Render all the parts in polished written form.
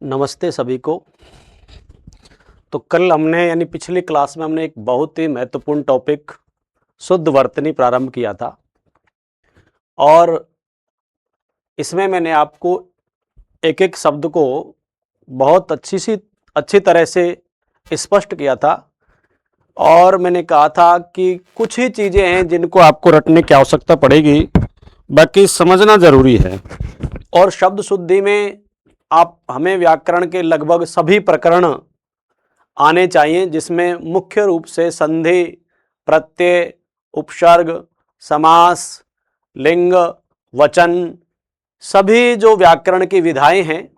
नमस्ते सभी को। तो कल हमने यानी पिछली क्लास में हमने एक बहुत ही महत्वपूर्ण टॉपिक शुद्ध वर्तनी प्रारंभ किया था और इसमें मैंने आपको एक एक शब्द को बहुत अच्छी तरह से स्पष्ट किया था और मैंने कहा था कि कुछ ही चीज़ें हैं जिनको आपको रटने की आवश्यकता पड़ेगी, बाकी समझना ज़रूरी है। और शब्द शुद्धि में आप हमें व्याकरण के लगभग सभी प्रकरण आने चाहिए, जिसमें मुख्य रूप से संधि, प्रत्यय, उपसर्ग, समास, लिंग, वचन, सभी जो व्याकरण की विधाएं हैं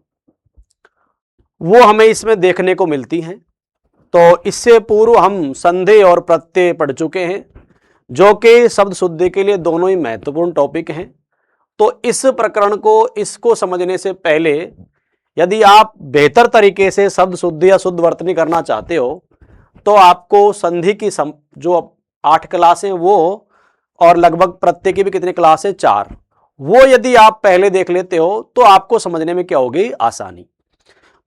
वो हमें इसमें देखने को मिलती हैं। तो इससे पूर्व हम संधि और प्रत्यय पढ़ चुके हैं, जो कि शब्द शुद्धि के लिए दोनों ही महत्वपूर्ण टॉपिक हैं। तो इस प्रकरण को इसको समझने से पहले यदि आप बेहतर तरीके से शब्द शुद्धि या शुद्ध वर्तनी करना चाहते हो तो आपको संधि की जो 8 क्लास हैं वो और लगभग प्रत्यय की भी कितनी क्लास है, 4, वो यदि आप पहले देख लेते हो तो आपको समझने में क्या होगी, आसानी।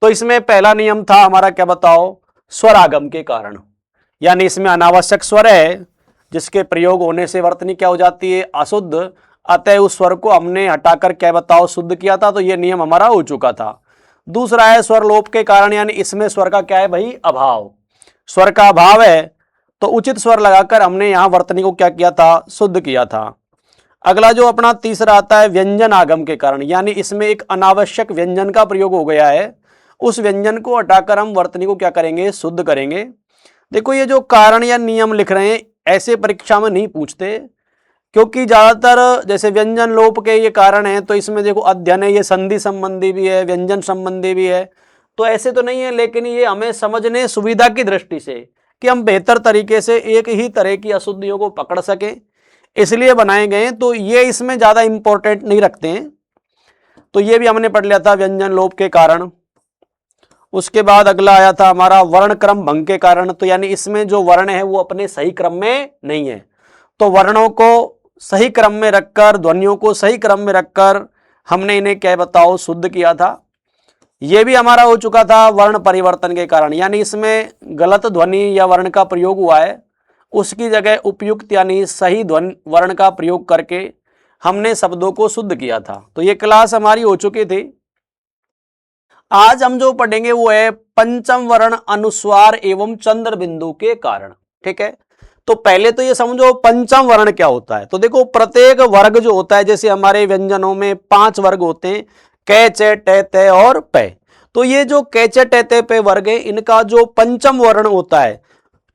तो इसमें पहला नियम था हमारा, क्या बताओ, स्वरागम के कारण, यानी इसमें अनावश्यक स्वर है जिसके प्रयोग होने से वर्तनी क्या हो जाती है, अशुद्ध। अतः उस स्वर को हमने हटाकर क्या बताओ, शुद्ध किया था, तो यह नियम हमारा हो चुका था। दूसरा है स्वर लोप के कारण, यानी इसमें स्वर का क्या है भाई, अभाव। स्वर का अभाव है तो उचित स्वर लगाकर हमने यहां वर्तनी को क्या किया था, शुद्ध किया था। अगला जो अपना तीसरा आता है व्यंजन आगम के कारण, यानी इसमें एक अनावश्यक व्यंजन का प्रयोग हो गया है, उस व्यंजन को हटाकर हम वर्तनी को क्या करेंगे, शुद्ध करेंगे। देखो ये जो कारण या नियम लिख रहे हैं ऐसे परीक्षा में नहीं पूछते, क्योंकि ज्यादातर जैसे व्यंजन लोप के ये कारण है तो इसमें देखो अध्ययन है, ये संधि संबंधी भी है, व्यंजन संबंधी भी है, तो ऐसे तो नहीं है। लेकिन ये हमें समझने सुविधा की दृष्टि से कि हम बेहतर तरीके से एक ही तरह की अशुद्धियों को पकड़ सकें, इसलिए बनाए गए हैं। तो ये इसमें ज्यादा इंपॉर्टेंट नहीं रखते हैं। तो ये भी हमने पढ़ लिया था, व्यंजन लोप के कारण। उसके बाद अगला आया था हमारा वर्ण क्रम भंग के कारण, तो यानी इसमें जो वर्ण है वो अपने सही क्रम में नहीं है, तो वर्णों को सही क्रम में रखकर, ध्वनियों को सही क्रम में रखकर हमने इन्हें क्या बताओ, शुद्ध किया था। यह भी हमारा हो चुका था वर्ण परिवर्तन के कारण, यानी इसमें गलत ध्वनि या वर्ण का प्रयोग हुआ है, उसकी जगह उपयुक्त यानी सही ध्वनि वर्ण का प्रयोग करके हमने शब्दों को शुद्ध किया था। तो ये क्लास हमारी हो चुकी थी। आज हम जो पढ़ेंगे वो है पंचम वर्ण अनुस्वार एवं चंद्र बिंदु के कारण। ठीक है, तो पहले तो ये समझो पंचम वर्ण क्या होता है। तो देखो प्रत्येक वर्ग जो होता है, जैसे हमारे व्यंजनों में 5 वर्ग होते हैं, कै, चे, टे, ते और पे। तो ये जो कै, चे, टे, ते, पे वर्ग है, इनका जो पंचम वर्ण होता है,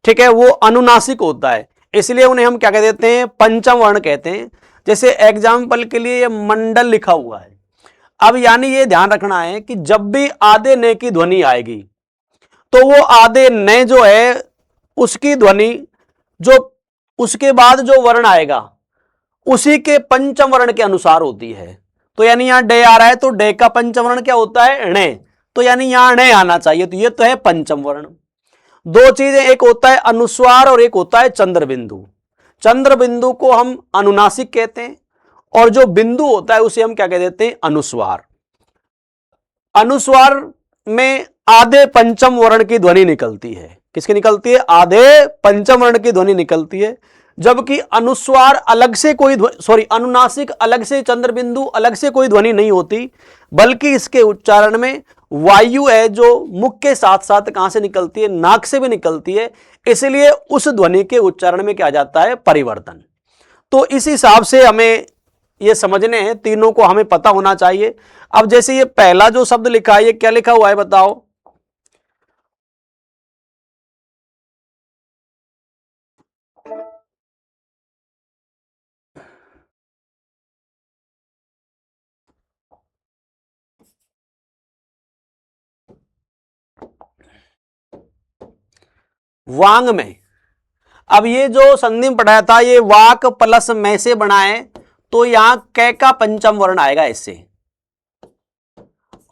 ठीक है, वो अनुनासिक होता है, इसलिए उन्हें हम क्या कह देते हैं, पंचम वर्ण कहते हैं। जैसे एग्जाम्पल के लिए ये मंडल लिखा हुआ है। अब यानी ये ध्यान रखना है कि जब भी आधे ने की ध्वनि आएगी तो वो आधे ने जो है उसकी ध्वनि जो उसके बाद जो वर्ण आएगा उसी के पंचम वर्ण के अनुसार होती है। तो यानी यहां डे आ रहा है तो डे का पंचम वर्ण क्या होता है, णे, तो यानी यहां णे आना चाहिए, तो ये तो है पंचम वर्ण। दो चीजें, एक होता है अनुस्वार और एक होता है चंद्र बिंदु। चंद्र बिंदु को हम अनुनासिक कहते हैं और जो बिंदु होता है उसे हम क्या कह देते हैं, अनुस्वार। अनुस्वार में आधे पंचम वर्ण की ध्वनि निकलती है। किसकी निकलती है, आधे पंचम वर्ण की ध्वनि निकलती है, जबकि अनुस्वार अलग से कोई अनुनासिक अलग से, चंद्र बिंदु अलग से कोई ध्वनि नहीं होती, बल्कि इसके उच्चारण में वायु है जो मुख के साथ साथ कहां से निकलती है, नाक से भी निकलती है, इसलिए उस ध्वनि के उच्चारण में क्या जाता है, परिवर्तन। तो इस हिसाब से हमें ये समझने हैं, तीनों को हमें पता होना चाहिए। अब जैसे ये पहला जो शब्द लिखा है, ये क्या लिखा हुआ है बताओ, वांग में। अब ये जो संधि में पढ़ाया था, ये वाक प्लस में से बना है, तो यहां कै का पंचम वर्ण आएगा ऐसे,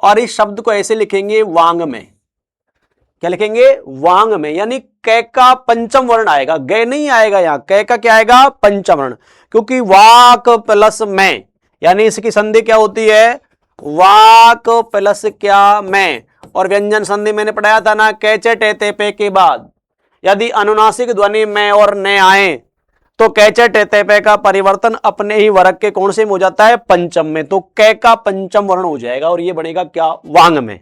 और इस शब्द को ऐसे लिखेंगे वांग में। क्या लिखेंगे, वांग में, यानी कै का पंचम वर्ण आएगा, गे नहीं आएगा, यहां कै का क्या आएगा, पंचम वर्ण, क्योंकि वाक प्लस में, यानी इसकी संधि क्या होती है, वाक प्लस क्या, में, और व्यंजन संधि मैंने पढ़ाया था ना, कैचे टे ते पे के बाद यदि अनुनासिक ध्वनि में और ने आए तो कैचे टे ते पे का परिवर्तन अपने ही वर्ग के कौन से में हो जाता है, पंचम में। तो कै का पंचम वर्ण हो जाएगा और ये बनेगा क्या, वांग में।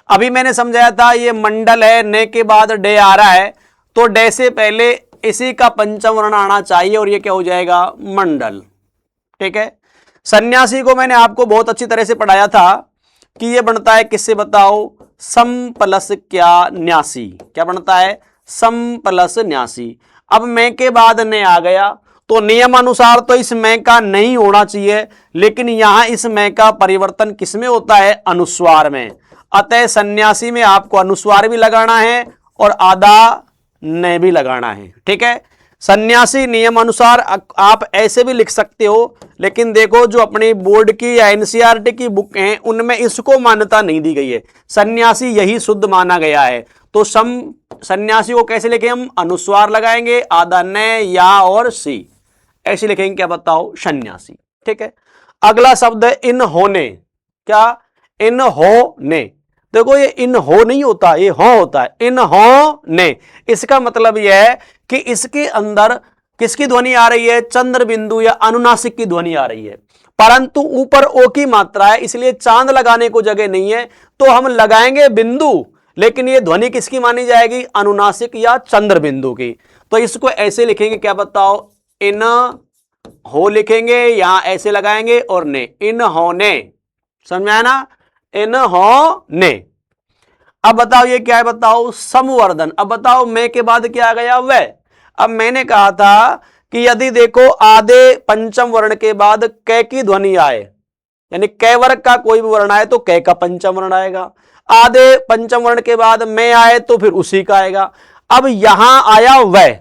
अभी मैंने समझाया था ये मंडल है, ने के बाद डे आ रहा है तो डे से पहले इसी का पंचम वर्ण आना चाहिए और ये क्या हो जाएगा, मंडल। ठीक है। सन्यासी को मैंने आपको बहुत अच्छी तरह से पढ़ाया था कि ये बनता है किससे बताओ, सम प्लस क्या न्यासी। क्या बनता है, सम प्लस न्यासी। अब मैं के बाद ने आ गया तो नियम अनुसार तो इस मैं का नहीं होना चाहिए, लेकिन यहां इस मैं का परिवर्तन किसमें होता है, अनुस्वार में। अतः सन्यासी में आपको अनुस्वार भी लगाना है और आधा ने भी लगाना है। ठीक है। सन्यासी नियम अनुसार आप ऐसे भी लिख सकते हो, लेकिन देखो जो अपनी बोर्ड की या एनसीईआरटी की बुक हैं उनमें इसको मान्यता नहीं दी गई है, सन्यासी यही शुद्ध माना गया है। तो सन्यासी को कैसे लिखें हम, अनुस्वार लगाएंगे, आधा ने या और सी, ऐसे लिखेंगे। क्या बताओ, सन्यासी। ठीक है। अगला शब्द है इन होने। क्या, इन होने। देखो ये इन हो नहीं होता, ये हो होता है, इन हो ने। इसका मतलब यह है कि इसके अंदर किसकी ध्वनि आ रही है, चंद्र बिंदु या अनुनासिक की ध्वनि आ रही है, परंतु ऊपर ओ की मात्रा है इसलिए चांद लगाने को जगह नहीं है, तो हम लगाएंगे बिंदु, लेकिन ये ध्वनि किसकी मानी जाएगी, अनुनासिक या चंद्र बिंदु की। तो इसको ऐसे लिखेंगे, क्या बताओ, इन हो लिखेंगे, यहां ऐसे लगाएंगे और ने, इन होने। समझ में आया ना, इन होने। अब बताओ ये क्या है, बताओ समवर्धन। अब बताओ मैं के बाद क्या आ गया, वह। अब मैंने कहा था कि यदि देखो आधे पंचम वर्ण के बाद कै की ध्वनि आए, यानी कै वर्ग का कोई भी वर्ण आए तो कै का पंचम वर्ण आएगा। आधे पंचम वर्ण के बाद मैं आए तो फिर उसी का आएगा। अब यहां आया वह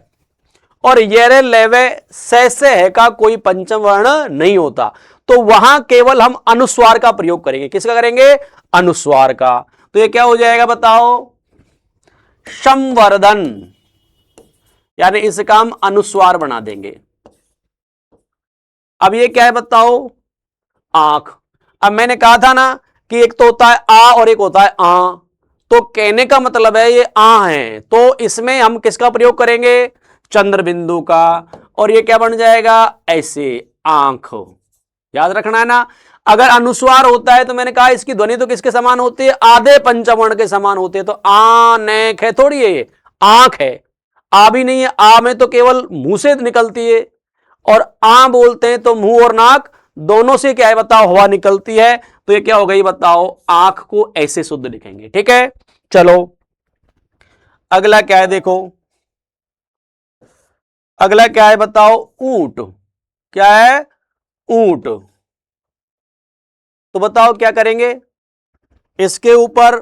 और येरे लेवे से है का कोई पंचम वर्ण नहीं होता, तो वहां केवल हम अनुस्वार का प्रयोग करेंगे। किसका करेंगे, अनुस्वार का। तो ये क्या हो जाएगा बताओ, संवर्धन, यानी इसका हम अनुस्वार बना देंगे। अब ये क्या है बताओ, आंख। अब मैंने कहा था ना कि एक तो होता है आ और एक होता है आ, तो कहने का मतलब है ये आ है, तो इसमें हम किसका प्रयोग करेंगे, चंद्र बिंदु का, और ये क्या बन जाएगा, ऐसे आंख। याद रखना है ना। अगर अनुस्वार होता है तो मैंने कहा इसकी ध्वनि तो किसके समान होती है, आधे पंचवर्ण के समान होते हैं। तो आ नेक है थोड़ी है, ये आंख है, आ भी नहीं है। आ में तो केवल मुंह से निकलती है, और आ बोलते हैं तो मुंह और नाक दोनों से क्या है बताओ, हवा निकलती है। तो ये क्या हो गई बताओ, आंख को ऐसे शुद्ध लिखेंगे। ठीक है। चलो अगला क्या है, देखो अगला क्या है बताओ, ऊंट। क्या है, ऊंट। तो बताओ क्या करेंगे, इसके ऊपर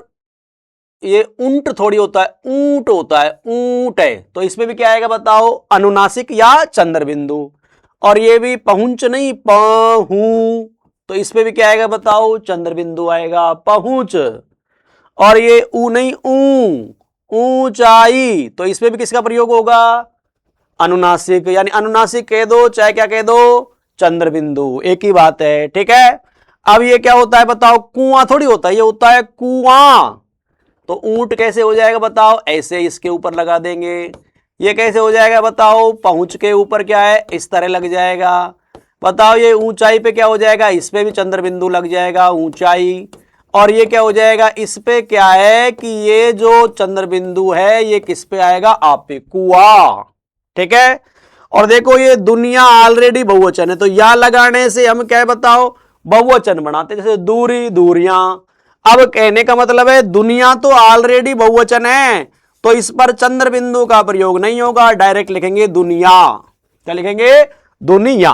ये ऊंट थोड़ी होता है, ऊंट होता है, ऊंट है, तो इसमें भी क्या आएगा बताओ, अनुनासिक या चंद्र बिंदु। और ये भी पहुंच नहीं, पहू, तो इसमें भी क्या आएगा बताओ, चंद्र बिंदु आएगा, पहुंच। और ये ऊ नहीं, ऊंचाई, तो इसमें भी किसका प्रयोग होगा, अनुनासिक, यानी अनुनासिक कह दो चाहे क्या कह दो, चंद्र बिंदु, एक ही बात है। ठीक है। अब ये क्या होता है बताओ, कुआं थोड़ी होता है, ये होता है कुआं। तो ऊंट कैसे हो जाएगा बताओ, ऐसे इसके ऊपर लगा देंगे। ये कैसे हो जाएगा बताओ, पहुंच के ऊपर क्या है, इस तरह लग जाएगा। बताओ ये ऊंचाई पे क्या हो जाएगा, इस पे भी चंद्र बिंदु लग जाएगा, ऊंचाई। और ये क्या हो जाएगा, इस पे क्या है कि ये जो चंद्र बिंदु है ये किस पे आएगा, आप पे, कुआं। ठीक है। और देखो ये दुनिया ऑलरेडी बहुवचन है, तो या लगाने से हम क्या बताओ, बहुवचन बनाते, जैसे दूरी, दूरियां। अब कहने का मतलब है दुनिया तो ऑलरेडी बहुवचन है, तो इस पर चंद्र बिंदु का प्रयोग नहीं होगा, डायरेक्ट लिखेंगे दुनिया। क्या लिखेंगे, दुनिया।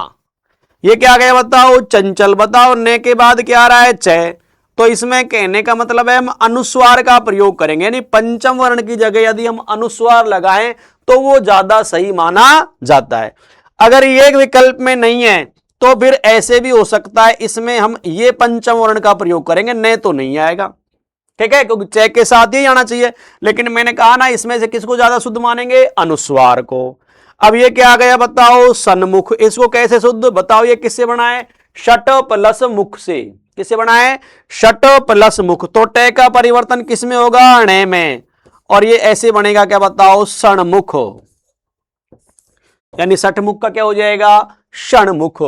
ये क्या गया बताओ, चंचल। बताओ ने के बाद क्या आ रहा है, च, तो इसमें कहने का मतलब है हम अनुस्वार का प्रयोग करेंगे, यानी पंचम वर्ण की जगह यदि हम अनुस्वार लगाएं तो वो ज्यादा सही माना जाता है। अगर ये विकल्प में नहीं है तो फिर ऐसे भी हो सकता है, इसमें हम ये पंचम वर्ण का प्रयोग करेंगे, न तो नहीं आएगा। ठीक है, क्योंकि चेक के साथ ही आना चाहिए, लेकिन मैंने कहा ना इसमें से किसको ज्यादा शुद्ध मानेंगे, अनुस्वार को। अब ये क्या आ गया बताओ, सन्मुख। इसको कैसे शुद्ध बताओ, ये किससे बना है, षट प्लस मुख से। किससे बना है? षट प्लस मुख। तो टे का परिवर्तन किस में होगा? णे में। और ये ऐसे बनेगा क्या बताओ? षणमुख। यानी षटमुख का क्या हो जाएगा? षणमुख।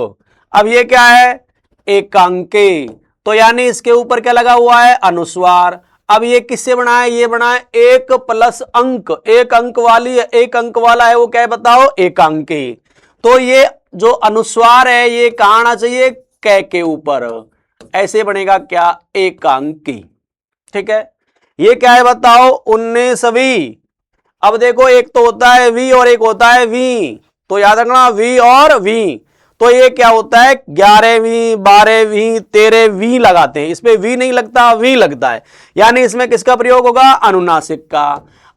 अब ये क्या है? एकांकी। तो यानी इसके ऊपर क्या लगा हुआ है? अनुस्वार। अब ये किससे बना है? ये बना है एक प्लस अंक। एक अंक वाली, एक अंक वाला है वो क्या है बताओ? एकांकी। तो ये जो अनुस्वार है ये कहां आना चाहिए? कै के ऊपर। ऐसे बनेगा क्या? एकांकी। ठीक है। ये क्या है बताओ? 19वीं। अब देखो एक तो होता है वी और एक होता है वी, तो याद रखना वी और वी। तो ये क्या होता है? 11वीं, 12वीं, 13वीं लगाते हैं। इसमें वी नहीं लगता, वी लगता है। यानी इसमें किसका प्रयोग होगा? अनुनासिक का।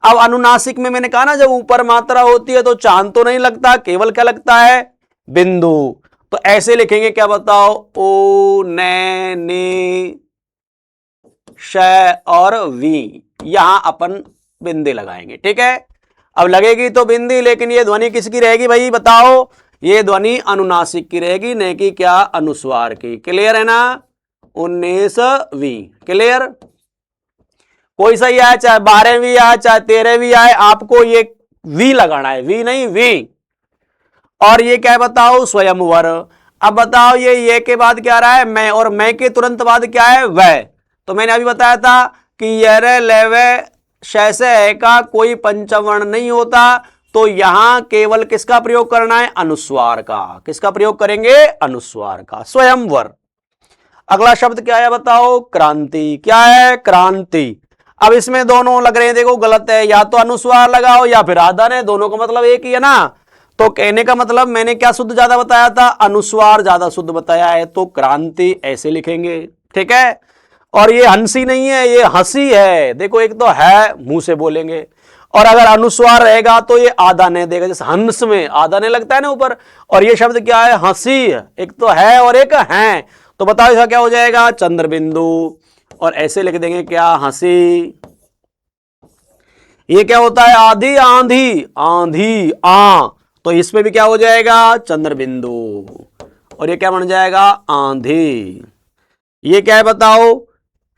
अब अनुनासिक में मैंने कहा ना जब ऊपर मात्रा होती है तो चांद तो नहीं लगता, केवल क्या लगता है? बिंदु। तो ऐसे लिखेंगे क्या बताओ? ओ ने नी श और वी, यहां अपन बिंदी लगाएंगे। ठीक है। अब लगेगी तो बिंदी, लेकिन ये ध्वनि किसकी रहेगी भाई बताओ? ये ध्वनि अनुनासिक की रहेगी, नहीं कि क्या? अनुस्वार की। क्लियर है ना? 19वीं। क्लियर? कोई सही आए, चाहे 12वीं आए, चाहे 13वीं आए, आपको ये वी लगाना है, वी नहीं वी। और ये क्या है बताओ? स्वयंवर। अब बताओ ये के बाद क्या रहा है? मैं, और मैं के तुरंत बाद क्या है? वह। तो मैंने अभी बताया था कि यर लेवे शैसे है का कोई पंचवर्ण नहीं होता, तो यहां केवल किसका प्रयोग करना है? अनुस्वार का। किसका प्रयोग करेंगे? अनुस्वार का। स्वयंवर। अगला शब्द क्या है बताओ? क्रांति। क्या है? क्रांति। अब इसमें दोनों लग रहे हैं, देखो गलत है, या तो अनुस्वार लगाओ या फिर आधा ने, दोनों का मतलब एक ही है ना। तो कहने का मतलब मैंने क्या शुद्ध ज्यादा बताया था? अनुस्वार ज्यादा शुद्ध बताया है। तो क्रांति ऐसे लिखेंगे। ठीक है। और ये हंसी नहीं है, ये हंसी है। देखो एक तो है, मुंह से बोलेंगे, और अगर अनुस्वार रहेगा तो ये आधा ने देगा। जैसे हंस में आधा ने लगता है ना ऊपर, और ये शब्द क्या है? हंसी। एक तो है और एक है, तो बताओ इसका क्या हो जाएगा? चंद्रबिंदु। और ऐसे लिख देंगे क्या? हंसी। ये क्या होता है? आधी, आंधी, आंधी आ, तो इसमें भी क्या हो जाएगा? चंद्रबिंदु। और ये क्या बन जाएगा? आंधी। ये क्या है बताओ?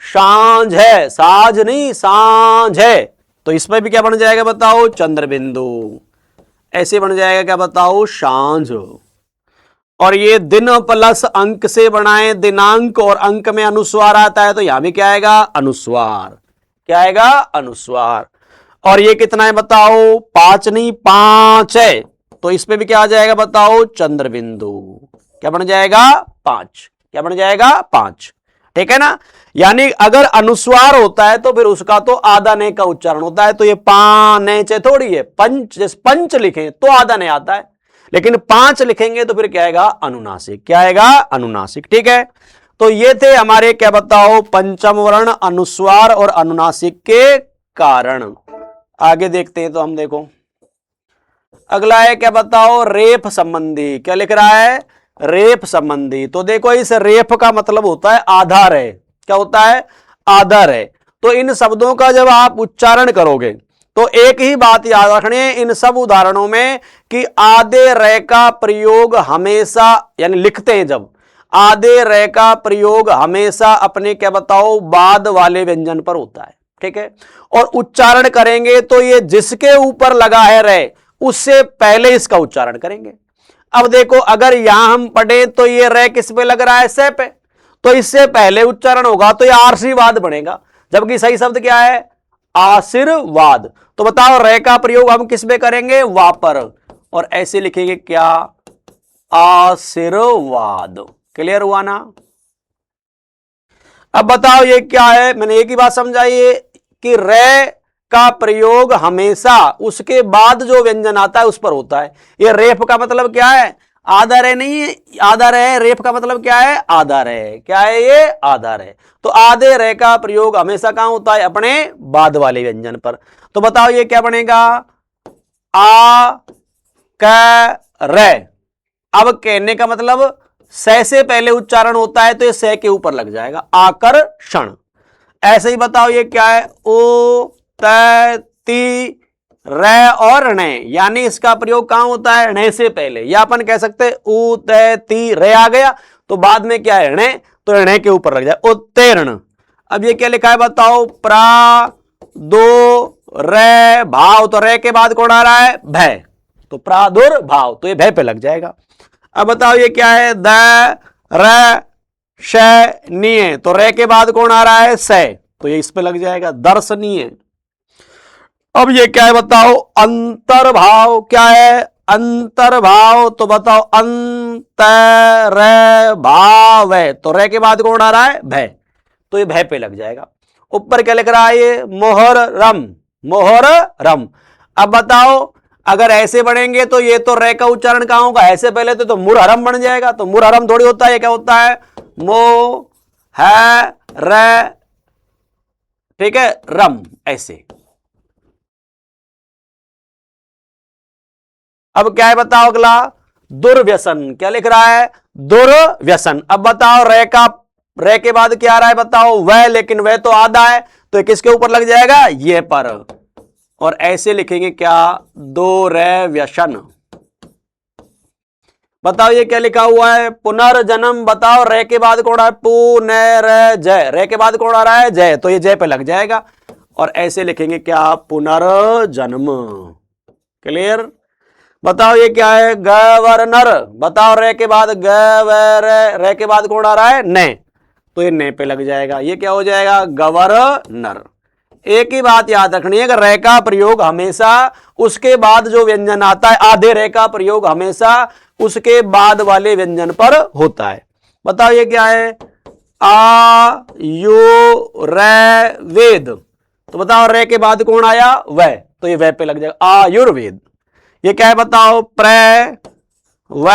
सांझ है, साज नहीं, सांझ है, तो इसमें भी क्या बन जाएगा बताओ? चंद्रबिंदु। ऐसे बन जाएगा क्या बताओ? सांझ। और ये दिन प्लस अंक से बनाए दिनांक, और अंक में अनुस्वार आता है तो यहां भी क्या आएगा? अनुस्वार। क्या आएगा? अनुस्वार। और ये कितना है बताओ? 5 नहीं, 5 है, तो इसमें भी क्या आ जाएगा बताओ? चंद्रबिंदु। क्या बन जाएगा? 5। क्या बन जाएगा? 5। ठीक है ना। यानी अगर अनुस्वार होता है तो फिर उसका तो आधा ने का उच्चारण होता है। तो ये पाने चे थोड़ी है, पंच, जैसे पंच लिखें तो आधा ने आता है, लेकिन 5 लिखेंगे तो फिर क्या आएगा? अनुनासिक। क्या आएगा? अनुनासिक। ठीक है। तो ये थे हमारे क्या बताओ? पंचम वर्ण, अनुस्वार और अनुनासिक के कारण। आगे देखते हैं तो हम देखो अगला है क्या बताओ? रेफ संबंधी। क्या लिख रहा है? रेफ संबंधी। तो देखो इस रेफ का मतलब होता है आधार है। क्या होता है? आधार है। तो इन शब्दों का जब आप उच्चारण करोगे तो एक ही बात याद रखनी है इन सब उदाहरणों में कि आधे रे का प्रयोग हमेशा, यानी लिखते हैं जब, आधे रे का प्रयोग हमेशा अपने क्या बताओ? बाद वाले व्यंजन पर होता है। ठीक है। और उच्चारण करेंगे तो ये जिसके ऊपर लगा है रे उससे पहले इसका उच्चारण करेंगे। अब देखो अगर यहां हम पढ़े तो ये रे किस पे लग रहा है? से पे, तो इससे पहले उच्चारण होगा तो ये आशीर्वाद बनेगा, जबकि सही शब्द क्या है? आशीर्वाद। तो बताओ रे का प्रयोग हम किस पे करेंगे? वा पर, और ऐसे लिखेंगे क्या? आशीर्वाद। क्लियर हुआ ना? अब बताओ ये क्या है? मैंने एक ही बात समझाई कि रे का प्रयोग हमेशा उसके बाद जो व्यंजन आता है उस पर होता है। ये रेफ का मतलब क्या है? आधा रे नहीं, आधा रे। रेफ का मतलब क्या है? आधा रे। क्या है ये? आधा रे। तो आधे रे का प्रयोग हमेशा कहां होता है? अपने बाद वाले व्यंजन पर। तो बताओ ये क्या बनेगा? आ क रे। अब कहने का मतलब से पहले उच्चारण होता है तो ये से के ऊपर लग जाएगा, आकर्षण। ऐसे ही बताओ ये क्या है? ओ त ती रे और णे, यानी इसका प्रयोग कहां होता है? णे से पहले, या अपन कह सकते हैं उ त ती रे आ गया तो बाद में क्या है? णे, तो ण के ऊपर लग जाए, उत्तीर्ण। अब ये क्या लिखा है बताओ, प्रा दो रे भाव, तो रे के बाद कौन आ रहा है, भय, तो प्रादुर्भाव, तो ये भय पे लग जाएगा। अब बताओ ये क्या है, द र नीय, तो रे के बाद कौन आ रहा है, से, तो ये इस पे लग जाएगा, दर्शनीय। अब ये क्या है बताओ, अंतर्भाव, क्या है, अंतर्भाव, तो बताओ अंतर भाव है, तो रे के बाद कौन आ रहा है, भय, तो ये भय पे लग जाएगा। ऊपर क्या लिख रहा है ये, मोहरम, मोहरम। अब बताओ अगर ऐसे बढ़ेंगे तो ये तो रे का उच्चारण कहां होगा, ऐसे पहले तो मुरहरम बन जाएगा, तो मुरहरम थोड़ी होता है, ये क्या होता है, मो है रे, ठीक है, रम, ऐसे। अब क्या है बताओ अगला, दुर्व्यसन, क्या लिख रहा है, दुर्व्यसन। अब बताओ रे के बाद क्या आ रहा है बताओ, वह, लेकिन वह तो आधा है, तो किसके ऊपर लग जाएगा, ये पर, और ऐसे लिखेंगे क्या, दो रे व्यसन। बताओ ये क्या लिखा हुआ है, पुनर्जन्म, बताओ रे के बाद कौन है, पुनर्जय, रे के बाद कौन आ रहा है, जय, तो ये जय पे लग जाएगा, और ऐसे लिखेंगे क्या, पुनर्जन्म। क्लियर। बताओ ये क्या है, गवर्नर, बताओ रे के बाद रे के बाद कौन आ रहा है, ने, तो ये ने पे लग जाएगा, ये क्या हो जाएगा, गवर्नर। एक ही बात याद रखनी है कि रे का प्रयोग हमेशा उसके बाद जो व्यंजन आता है, आधे रे का प्रयोग हमेशा उसके बाद वाले व्यंजन पर होता है। बताओ ये क्या है, आयुर्वेद, तो बताओ रे के बाद कौन आया, वह, तो ये वह पे लग जाएगा, आयुर्वेद। ये क्या है बताओ, प्र व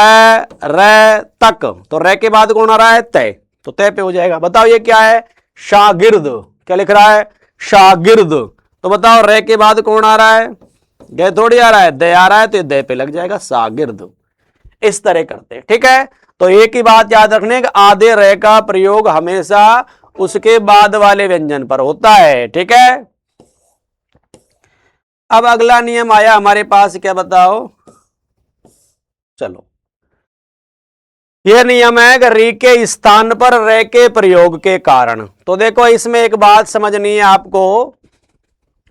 रे तक, तो रे के बाद कौन आ रहा है, तय, तो तय पे हो जाएगा। बताओ ये क्या है, शागिर्द, क्या लिख रहा है, शागिर्द, तो बताओ रे के बाद कौन आ रहा है, गए थोड़ी आ रहा है, दे आ रहा है, तो ये दे पे लग जाएगा, शागिर्द। इस तरह करते हैं, ठीक है। तो एक ही बात याद रखने, आधे रे का प्रयोग हमेशा उसके बाद वाले व्यंजन पर होता है, ठीक है। अब अगला नियम आया हमारे पास, क्या बताओ, चलो, यह नियम है कि री के स्थान पर रे के प्रयोग के कारण। तो देखो इसमें एक बात समझनी है आपको,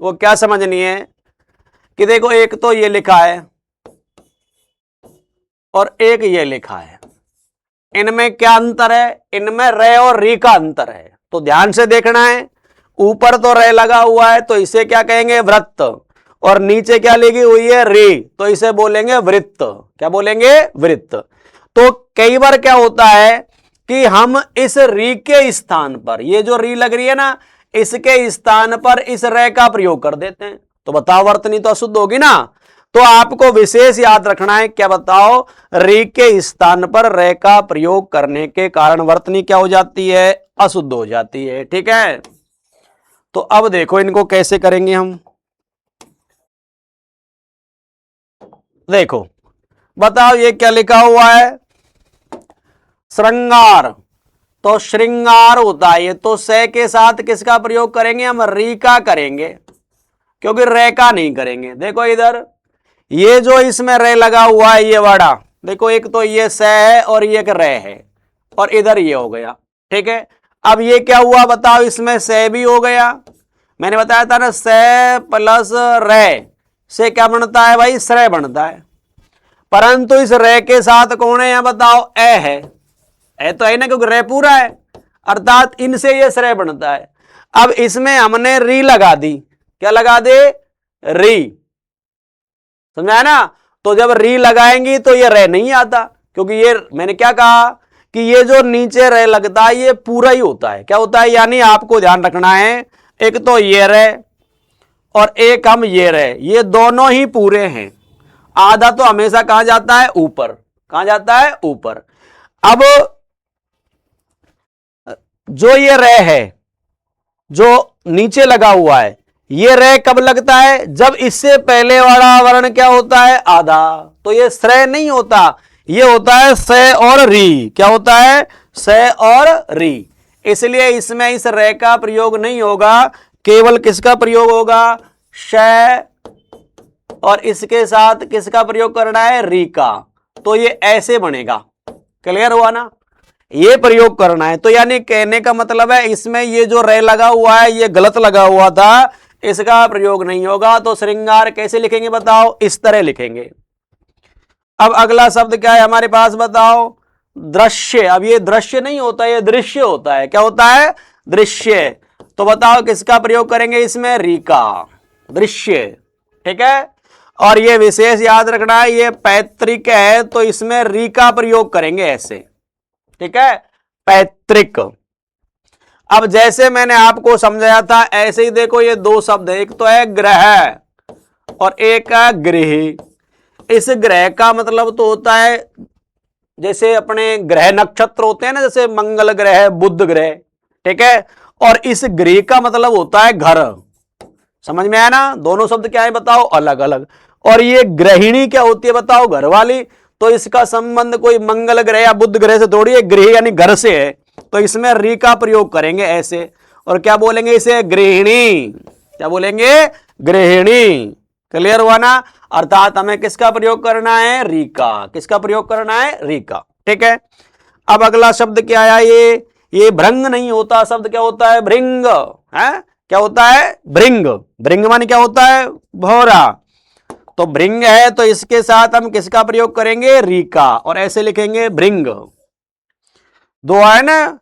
वो क्या समझनी है कि देखो एक तो ये लिखा है और एक ये लिखा है, इनमें क्या अंतर है, इनमें रे और री का अंतर है, तो ध्यान से देखना है। ऊपर तो रे लगा हुआ है, तो इसे क्या कहेंगे, वृत्त, और नीचे क्या लगी हुई है, री, तो इसे बोलेंगे वृत्त। क्या बोलेंगे, वृत्त। तो कई बार क्या होता है कि हम इस री के स्थान पर, ये जो री लग रही है ना, इसके स्थान पर इस रे का प्रयोग कर देते हैं, तो बताओ वर्तनी तो अशुद्ध होगी ना। तो आपको विशेष याद रखना है, क्या बताओ, री के स्थान पर रे का प्रयोग करने के कारण वर्तनी क्या हो जाती है, अशुद्ध हो जाती है, ठीक है। तो अब देखो इनको कैसे करेंगे हम, देखो बताओ ये क्या लिखा हुआ है, श्रृंगार, तो श्रृंगार होता है ये, तो से के साथ किसका प्रयोग करेंगे हम, री का करेंगे, क्योंकि रे का नहीं करेंगे। देखो इधर ये जो इसमें रे लगा हुआ है, ये वाड़ा, देखो एक तो ये से है और ये एक रे है, और इधर ये हो गया, ठीक है। अब ये क्या हुआ बताओ, इसमें से भी हो गया, मैंने बताया था ना, से प्लस रे से क्या बनता है भाई, श्रेय बनता है। परंतु इस रे के साथ कौन है यहां बताओ, ए है, ए तो है ना, क्योंकि रे पूरा है, अर्थात इनसे ये श्रेय बनता है। अब इसमें हमने री लगा दी, क्या लगा दे, री, समझा ना। तो जब री लगाएंगी तो ये रे नहीं आता, क्योंकि ये मैंने क्या कहा कि ये जो नीचे रे लगता है ये पूरा ही होता है, क्या होता है, यानी आपको ध्यान रखना है, एक तो ये रे और एक हम ये रे, ये दोनों ही पूरे हैं। आधा तो हमेशा कहां जाता है, ऊपर, कहां जाता है, ऊपर। अब जो ये रे है जो नीचे लगा हुआ है, ये रे कब लगता है, जब इससे पहले वाला वर्ण क्या होता है, आधा, तो ये श्रेय नहीं होता, ये होता है से और री, क्या होता है, से और री। इसलिए इसमें इस रे का प्रयोग नहीं होगा, केवल किसका प्रयोग होगा, श, और इसके साथ किसका प्रयोग करना है, री का। तो ये ऐसे बनेगा, क्लियर हुआ ना। ये प्रयोग करना है। तो यानी कहने का मतलब है इसमें ये जो रे लगा हुआ है ये गलत लगा हुआ था, इसका प्रयोग नहीं होगा। तो श्रृंगार कैसे लिखेंगे बताओ, इस तरह लिखेंगे। अब अगला शब्द क्या है हमारे पास बताओ, दृश्य। अब ये दृश्य नहीं होता, ये दृश्य होता है। क्या होता है, दृश्य। तो बताओ किसका प्रयोग करेंगे इसमें, री का, दृश्य। ठीक है, और ये विशेष याद रखना है, ये पैतृक है तो इसमें री का प्रयोग करेंगे ऐसे। ठीक है, पैतृक। अब जैसे मैंने आपको समझाया था ऐसे ही देखो, ये दो शब्द है, एक तो है ग्रह और एक है गृह। इस ग्रह का मतलब तो होता है जैसे अपने ग्रह नक्षत्र होते हैं ना, जैसे मंगल ग्रह, बुध ग्रह। ठीक है, और इस गृह का मतलब होता है घर। समझ में आया ना, दोनों शब्द क्या है बताओ, अलग अलग। और ये गृहिणी क्या होती है बताओ, घर वाली। तो इसका संबंध कोई मंगल ग्रह या बुध ग्रह से थोड़ी है, गृह यानी घर से है। तो इसमें री का प्रयोग करेंगे ऐसे, और क्या बोलेंगे इसे, गृहिणी। क्या बोलेंगे, गृहिणी। क्लियर हुआ ना, अर्थात हमें किसका प्रयोग करना है, री का। किसका प्रयोग करना है, री का। ठीक है, अब अगला शब्द क्या आया, ये भृंग नहीं होता, शब्द क्या होता है, भृंग है। क्या होता है, भृंग। भृंग माने क्या होता है, भौरा। तो भृंग है तो इसके साथ हम किसका प्रयोग करेंगे, री का, और ऐसे लिखेंगे भृंग। दो है ना,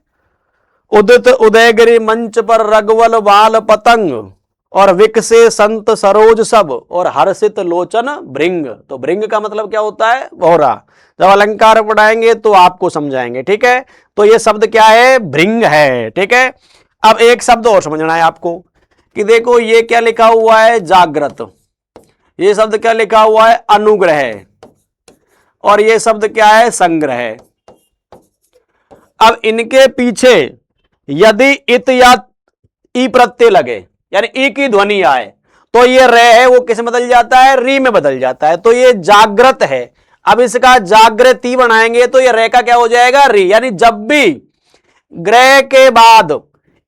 उदित उदयगिरि मंच पर रघुवल बाल पतंग, और विकसे संत सरोज सब, और हर्षित लोचन भृंग। तो भृंग का मतलब क्या होता है, भौरा। जब अलंकार पढ़ाएंगे तो आपको समझाएंगे। ठीक है, तो ये शब्द क्या है, भृंग है। ठीक है, अब एक शब्द और समझना है आपको कि देखो ये क्या लिखा हुआ है, जागृत। ये शब्द क्या लिखा हुआ है, अनुग्रह। और ये शब्द क्या है, संग्रह। अब इनके पीछे यदि इत या ई प्रत्यय लगे, यानी ई की ध्वनि आए, तो ये रे है वो किस में बदल जाता है, री में बदल जाता है। तो ये जागृत है। अब इसका जागृति बनाएंगे तो ये रे का क्या हो जाएगा, री। यानी जब भी ग्रह के बाद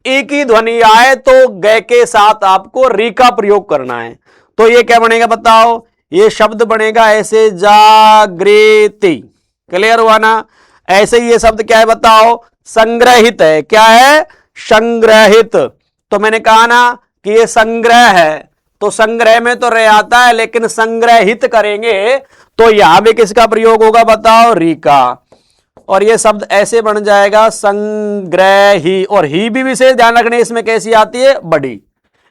ई की ध्वनि आए तो ग के साथ आपको री का प्रयोग करना है। तो ये क्या बनेगा बताओ, ये शब्द बनेगा ऐसे, जागृति। क्लियर हुआ ना, ऐसे ही ये शब्द क्या है बताओ, संग्रहित है। क्या है, संग्रहित। तो मैंने कहा ना कि ये संग्रह है, तो संग्रह में तो रे आता है, लेकिन संग्रहित करेंगे तो यहां भी किसका प्रयोग होगा बताओ, री का। और ये शब्द ऐसे बन जाएगा, संग्रही। और ही भी विशेष ध्यान रखने, इसमें कैसी आती है, बड़ी।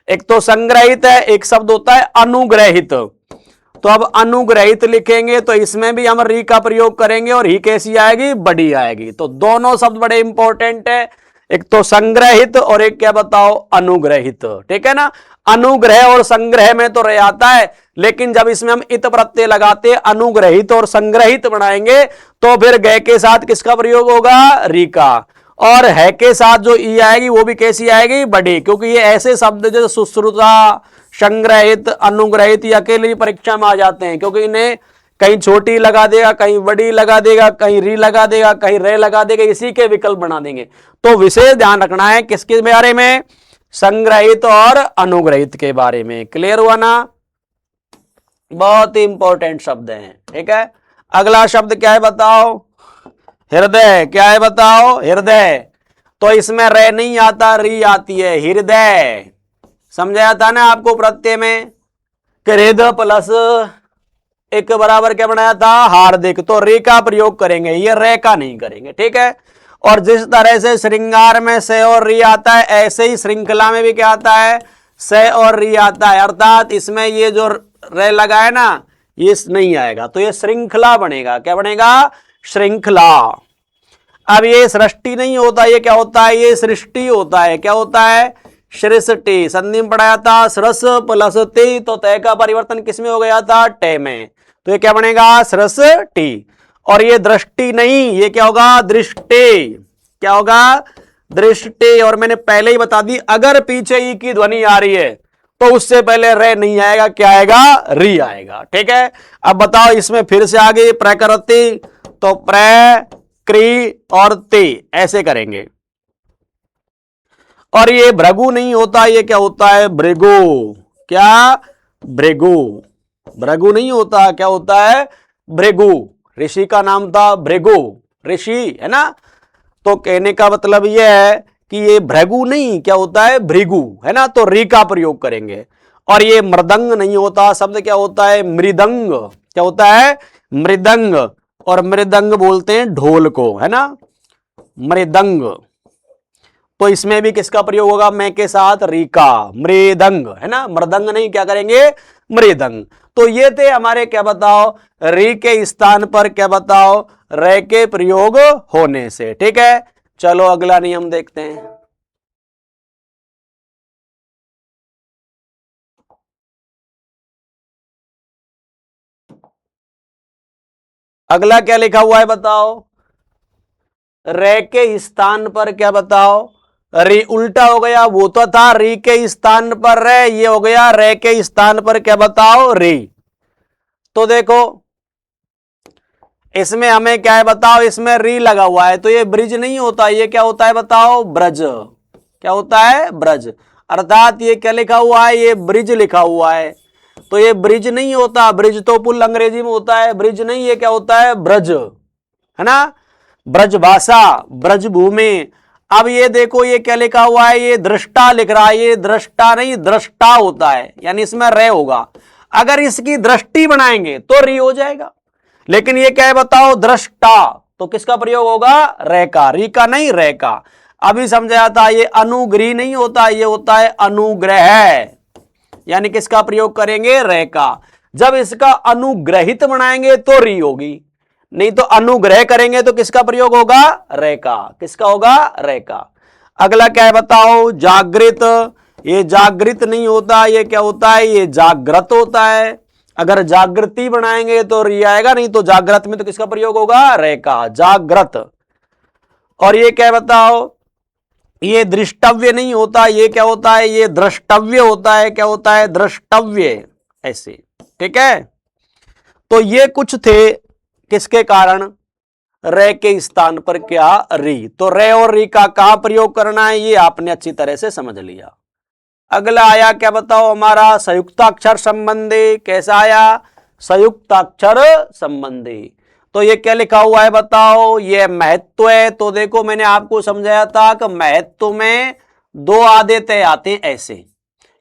एक तो संग्रहित है, एक शब्द होता है अनुग्रहित। तो अब अनुग्रहित लिखेंगे तो इसमें भी हम री का प्रयोग करेंगे, और ही कैसी आएगी, बड़ी आएगी। तो दोनों शब्द बड़े इंपॉर्टेंट है, एक तो संग्रहित और एक क्या बताओ, अनुग्रहित। ठीक है ना, अनुग्रह और संग्रह में तो रे आता है, लेकिन जब इसमें हम इत प्रत्यय लगाते, अनुग्रहित और संग्रहित बनाएंगे तो फिर ग के साथ किसका प्रयोग होगा, री का। और है के साथ जो ई आएगी वो भी कैसी आएगी, बड़ी। क्योंकि ये ऐसे शब्द जैसे सुश्रुता, संग्रहित, अनुग्रहित, ये अकेले परीक्षा में आ जाते हैं, क्योंकि इन्हें कहीं छोटी लगा देगा, कहीं बड़ी लगा देगा, कहीं री लगा देगा, कहीं रे लगा देगा, इसी के विकल्प बना देंगे। तो विशेष ध्यान रखना है किसके बारे में, संग्रहित और अनुग्रहित के बारे में। क्लियर हुआ ना, बहुत ही इंपॉर्टेंट शब्द हैं। ठीक है, अगला शब्द क्या है बताओ, हृदय। क्या है बताओ, हृदय। तो इसमें रे नहीं आता, री आती है, हृदय। समझाया था ना आपको प्रत्यय में, हृदय प्लस एक बराबर क्या बनाया था, हार्दिक। तो रे का प्रयोग करेंगे, ये रे का नहीं करेंगे। ठीक है, और जिस तरह से श्रृंगार में से और री आता है, ऐसे ही श्रृंखला में भी क्या आता है, से और री आता है। अर्थात इसमें ये जो रे लगा है ना, ये नहीं आएगा, तो ये श्रृंखला बनेगा। क्या बनेगा, श्रृंखला। अब ये सृष्टि नहीं होता, ये क्या होता है, ये सृष्टि होता है। क्या होता है, सृष्टि। संधि में पढ़ाया था, सरस प्लस टी, तो तय का परिवर्तन किसमें हो गया था, टे में। तो ये क्या बनेगा, सृष्टि। और ये दृष्टि नहीं, ये क्या होगा, दृष्टि। क्या होगा, दृष्टि। और मैंने पहले ही बता दी, अगर पीछे ई की ध्वनि आ रही है तो उससे पहले रे नहीं आएगा, क्या आएगा, री आएगा। ठीक है, अब बताओ इसमें फिर से आगे प्रकृति, तो प्र, क्री और ते ऐसे करेंगे। और ये भृगु नहीं होता, ये क्या होता है, भृगु। क्या, भृगु। भृगु नहीं होता, क्या होता है, भृगु। ऋषि का नाम था भृगु, ऋषि है ना। तो कहने का मतलब यह है कि ये भृगु नहीं, क्या होता है, भृगु, है ना, तो री का प्रयोग करेंगे। और ये मृदंग नहीं होता, शब्द क्या होता है, मृदंग, क्या होता है, मृदंग, और मृदंग बोलते हैं ढोल को, है ना, मृदंग। तो इसमें भी किसका प्रयोग होगा, मैं के साथ, री का, मृदंग, है ना, मृदंग नहीं, क्या करेंगे, मृदंग। तो ये थे हमारे, क्या बताओ, री के स्थान पर क्या बताओ, रे के प्रयोग होने से। ठीक है, चलो अगला नियम देखते हैं। अगला क्या लिखा हुआ है बताओ, रे के स्थान पर क्या बताओ, री, उल्टा हो गया, वो तो था री के स्थान पर रे, ये हो गया रे के स्थान पर क्या बताओ, री। तो देखो इसमें हमें क्या है बताओ, इसमें री लगा हुआ है, तो ये ब्रिज नहीं होता, ये क्या होता है बताओ, ब्रज, क्या होता है, ब्रज। अर्थात ये क्या लिखा हुआ है, ये ब्रिज लिखा हुआ है, तो ये ब्रिज नहीं होता, ब्रिज तो पुल अंग्रेजी में होता है, ब्रिज नहीं, ये क्या होता है, ब्रज, है ना, ब्रज भाषा, ब्रज भूमि। अब ये देखो ये क्या लिखा हुआ है, ये दृष्टा लिख रहा है, ये दृष्टा नहीं दृष्टा होता है, यानी इसमें रे होगा। अगर इसकी दृष्टि बनाएंगे तो री हो जाएगा, लेकिन ये क्या है बताओ, दृष्टा, तो किसका प्रयोग होगा, रे का, री का नहीं, रे का। अभी समझाया था, ये अनुग्रही नहीं होता, ये होता है अनुग्रह, यानी किसका प्रयोग करेंगे, रे का। जब इसका अनुग्रहित बनाएंगे तो री होगी, नहीं तो अनुग्रह करेंगे तो किसका प्रयोग होगा, रे का, किसका होगा, रे का। अगला क्या है बताओ, जागृत, ये जागृत नहीं होता, ये क्या होता है, ये जागृत होता है। अगर जागृति बनाएंगे तो री आएगा, नहीं तो जागृत में तो किसका प्रयोग होगा, रे का, जागृत। और ये क्या बताओ, ये दृष्टव्य नहीं होता, ये क्या होता है, ये द्रष्टव्य होता है, क्या होता है, द्रष्टव्य, ऐसे। ठीक है, तो ये कुछ थे किसके कारण, रे के स्थान पर क्या, री। तो रे और री का कहां प्रयोग करना है, ये आपने अच्छी तरह से समझ लिया। अगला आया क्या बताओ, हमारा संयुक्ताक्षर संबंधी, कैसा आया, संयुक्ताक्षर संबंधी। तो ये क्या लिखा हुआ है बताओ, ये महत्व है। तो देखो मैंने आपको समझाया था कि महत्व में दो आदेश आते हैं ऐसे,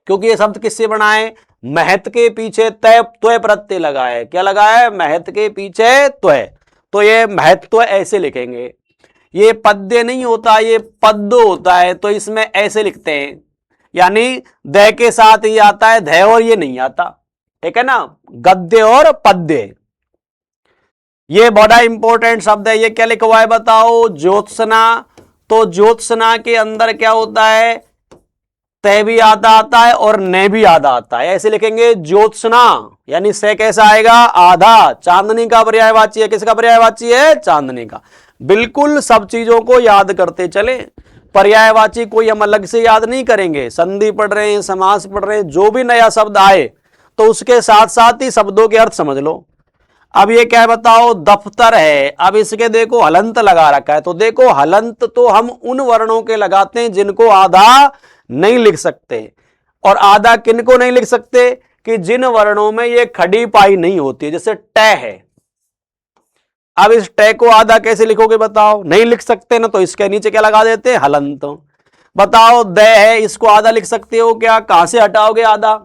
क्योंकि ये शब्द किससे बना है, महत के पीछे तय, त्वय प्रत्यय लगा है, क्या लगा है, महत के पीछे त्वय। तो ये महत्व ऐसे लिखेंगे, ये पद्य नहीं होता, ये पद्य होता है, तो इसमें ऐसे लिखते हैं, यानी द के साथ ये आता है, ध और ये नहीं आता। ठीक है ना, गद्य और पद्य, ये बड़ा इंपॉर्टेंट शब्द है। ये क्या लिखा हुआ है बताओ, ज्योत्सना। तो ज्योत्सना के अंदर क्या होता है, तय भी आधा आता है और ने भी आधा आता है, ऐसे लिखेंगे ज्योत्सना, यानी से कैसा आएगा, आधा। चांदनी का पर्यायवाची है, किसका पर्यायवाची है, चांदनी का। बिल्कुल सब चीजों को याद करते चले, पर्यायवाची कोई हम अलग से याद नहीं करेंगे। संधि पढ़ रहे हैं, समास पढ़ रहे हैं, जो भी नया शब्द आए तो उसके साथ साथ ही शब्दों के अर्थ समझ लो। अब ये क्या है बताओ, दफ्तर है। अब इसके देखो हलंत लगा रखा है, तो देखो हलंत तो हम उन वर्णों के लगाते हैं जिनको आधा नहीं लिख सकते, और आधा किनको नहीं लिख सकते, कि जिन वर्णों में ये खड़ी पाई नहीं होती, जैसे ट है। अब इस ट को आधा कैसे लिखोगे बताओ, नहीं लिख सकते ना, तो इसके नीचे क्या लगा देते हैं, हलंत। बताओ द है, इसको आधा लिख सकते हो क्या, कहां से हटाओगे आधा,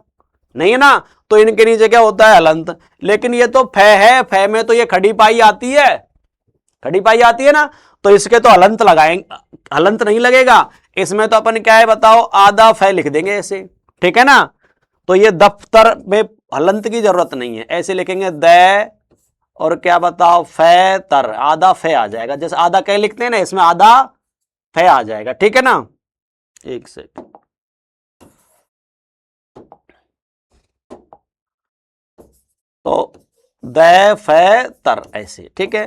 नहीं है ना, तो इनके नीचे क्या होता है, हलंत। लेकिन ये तो फै है, फै में तो ये खड़ी पाई आती है, खड़ी पाई आती है ना, तो इसके तो हलंत लगाएंगे, हलंत नहीं लगेगा। इसमें तो अपन क्या है बताओ, आधा फै लिख देंगे ऐसे, ठीक है ना। तो ये दफ्तर में हलंत की जरूरत नहीं है, ऐसे लिखेंगे द और क्या बताओ, फै तर, आधा फै आ जाएगा। जैसे आधा क्या लिखते हैं ना, इसमें आधा फै आ जाएगा, ठीक है ना। एक सेकंड, तो द फै तर, ऐसे, ठीक है।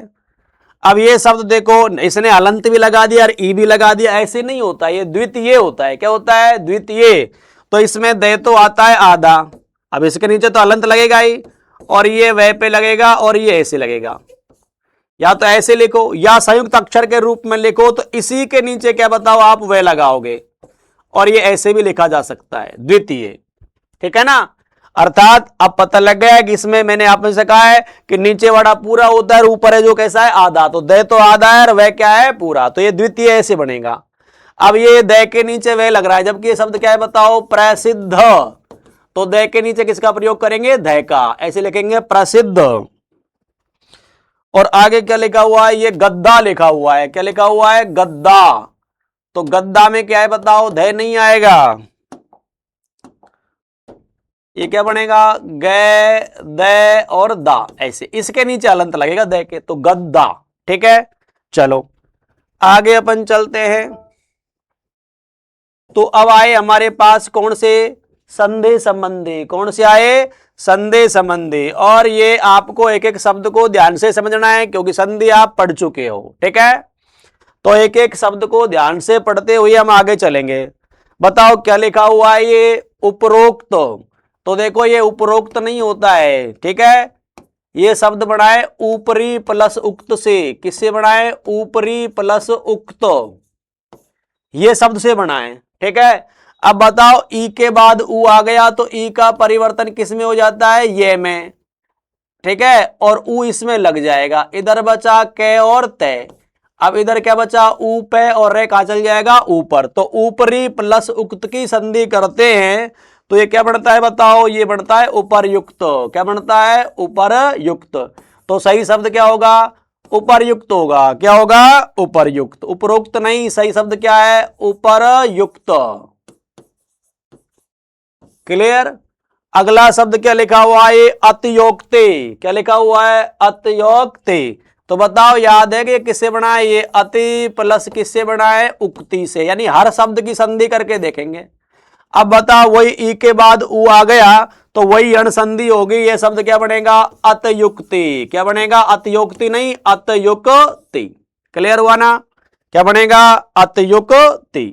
अब ये शब्द देखो, इसने हलंत भी लगा दिया और ई भी लगा दिया, ऐसे नहीं होता, ये द्वितीय होता है। क्या होता है, द्वितीय। तो इसमें दे तो आता है आधा, अब इसके नीचे तो हलंत लगेगा ही, और ये वह पे लगेगा और ये ऐसे लगेगा। या तो ऐसे लिखो या संयुक्त अक्षर के रूप में लिखो, तो इसी के नीचे क्या बताओ आप वह लगाओगे, और ये ऐसे भी लिखा जा सकता है, द्वितीय, ठीक है ना। अर्थात अब पता लग गया है कि इसमें मैंने आपने से कहा है कि नीचे वाला पूरा होता है, ऊपर है जो कैसा है, आधा। तो दय तो आधा है और वह क्या है, पूरा। तो ये द्वितीय ऐसे बनेगा। अब ये दय के नीचे वह लग रहा है, जबकि ये शब्द क्या है बताओ, प्रसिद्ध। तो दय के नीचे किसका प्रयोग करेंगे, धय का। ऐसे लिखेंगे प्रसिद्ध। और आगे क्या लिखा हुआ है, ये गद्दा लिखा हुआ है। क्या लिखा हुआ है, गद्दा। तो गद्दा में क्या है बताओ, धय नहीं आएगा। ये क्या बनेगा, गे, दे और दा, ऐसे। इसके नीचे अलंत लगेगा दे के, तो गद्दा। ठीक है, चलो आगे अपन चलते हैं। तो अब आए हमारे पास कौन से, संधि संबंधी। कौन से आए, संधि संबंधी। और ये आपको एक एक शब्द को ध्यान से समझना है, क्योंकि संधि आप पढ़ चुके हो। ठीक है, तो एक एक शब्द को ध्यान से पढ़ते हुए हम आगे चलेंगे। बताओ क्या लिखा हुआ है, ये उपरोक्त। तो देखो ये उपरोक्त नहीं होता है। ठीक है, ये शब्द बनाए ऊपरी प्लस उक्त से। किससे बनाए, ऊपरी प्लस उक्त, ये शब्द से बनाए। ठीक है, अब बताओ ई के बाद ऊ आ गया, तो ई का परिवर्तन किस में हो जाता है, ये में। ठीक है, और ऊ इसमें लग जाएगा। इधर बचा कै और तय। अब इधर क्या बचा, ऊ पे और रे कहां चल जाएगा, ऊपर। तो ऊपरी प्लस उक्त की संधि करते हैं तो ये क्या बनता है बताओ, ये बनता है उपर्युक्त। क्या बनता है, उपर्युक्त। तो सही शब्द क्या होगा, उपर्युक्त होगा। क्या होगा, उपर्युक्त। उपरोक्त नहीं, सही शब्द क्या है, उपर्युक्त। क्लियर। अगला शब्द क्या लिखा हुआ है, अतियोक्ते। क्या लिखा हुआ है, अतियोक्ते। तो बताओ याद है कि ये किससे बना है, ये अति प्लस किससे बना है, उक्ति से। यानी हर शब्द की संधि करके देखेंगे। अब बताओ वही ई के बाद ऊ आ गया, तो वही अण संधि होगी। ये शब्द क्या बनेगा, अतयुक्ति। क्या बनेगा, अतयुक्ति नहीं, अतयुक्ति। क्लियर हुआ ना, क्या बनेगा, अतयुक्ति।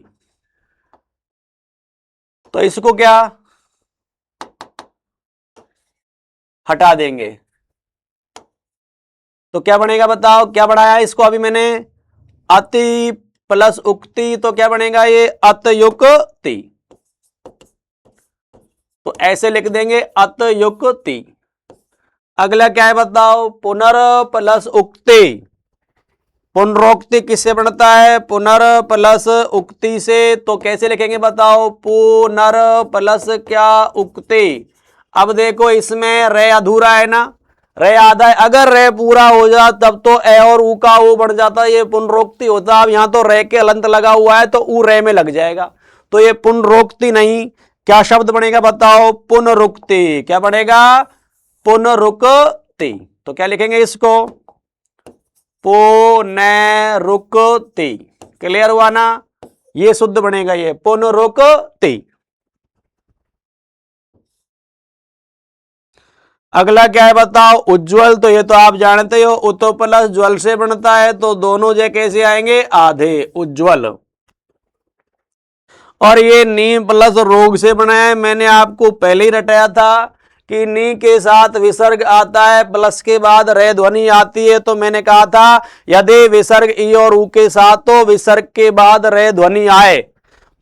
तो इसको क्या हटा देंगे, तो क्या बनेगा बताओ, क्या बढ़ाया इसको अभी मैंने, अति प्लस उक्ति। तो क्या बनेगा, ये अतयुक्ति। तो ऐसे लिख देंगे, अतयुक्ति। अगला क्या है बताओ, पुनर प्लस उक्ति। पुनरोक्ति किससे बनता है, पुनर प्लस उक्ति से। तो कैसे लिखेंगे बताओ, पुनर प्लस क्या, उक्ति। अब देखो इसमें रे अधूरा है ना, रे आधा है। अगर रे पूरा हो जाए तब तो ए और ऊ का ओ बढ़ जाता, ये पुनरोक्ति होता। अब यहां तो रे के अलंत लगा हुआ है, तो ऊ रे में लग जाएगा। तो ये पुनरोक्ति नहीं, क्या शब्द बनेगा बताओ, पुनरुक्ति। क्या बनेगा, पुनरुक्ति। तो क्या लिखेंगे इसको, पुनरुक्ति। क्लियर हुआ ना, ये शुद्ध बनेगा, ये पुनरुक्ति। अगला क्या है बताओ, उज्ज्वल। तो ये तो आप जानते हो, उत प्लस ज्वल से बनता है, तो दोनों जय कैसे आएंगे, आधे, उज्ज्वल। और ये नी प्लस रोग से बना है। मैंने आपको पहले ही रटाया था कि नी के साथ विसर्ग आता है, प्लस के बाद रे ध्वनि आती है। तो मैंने कहा था यदि विसर्ग ई और ऊ के साथ तो विसर्ग के बाद रे ध्वनि आए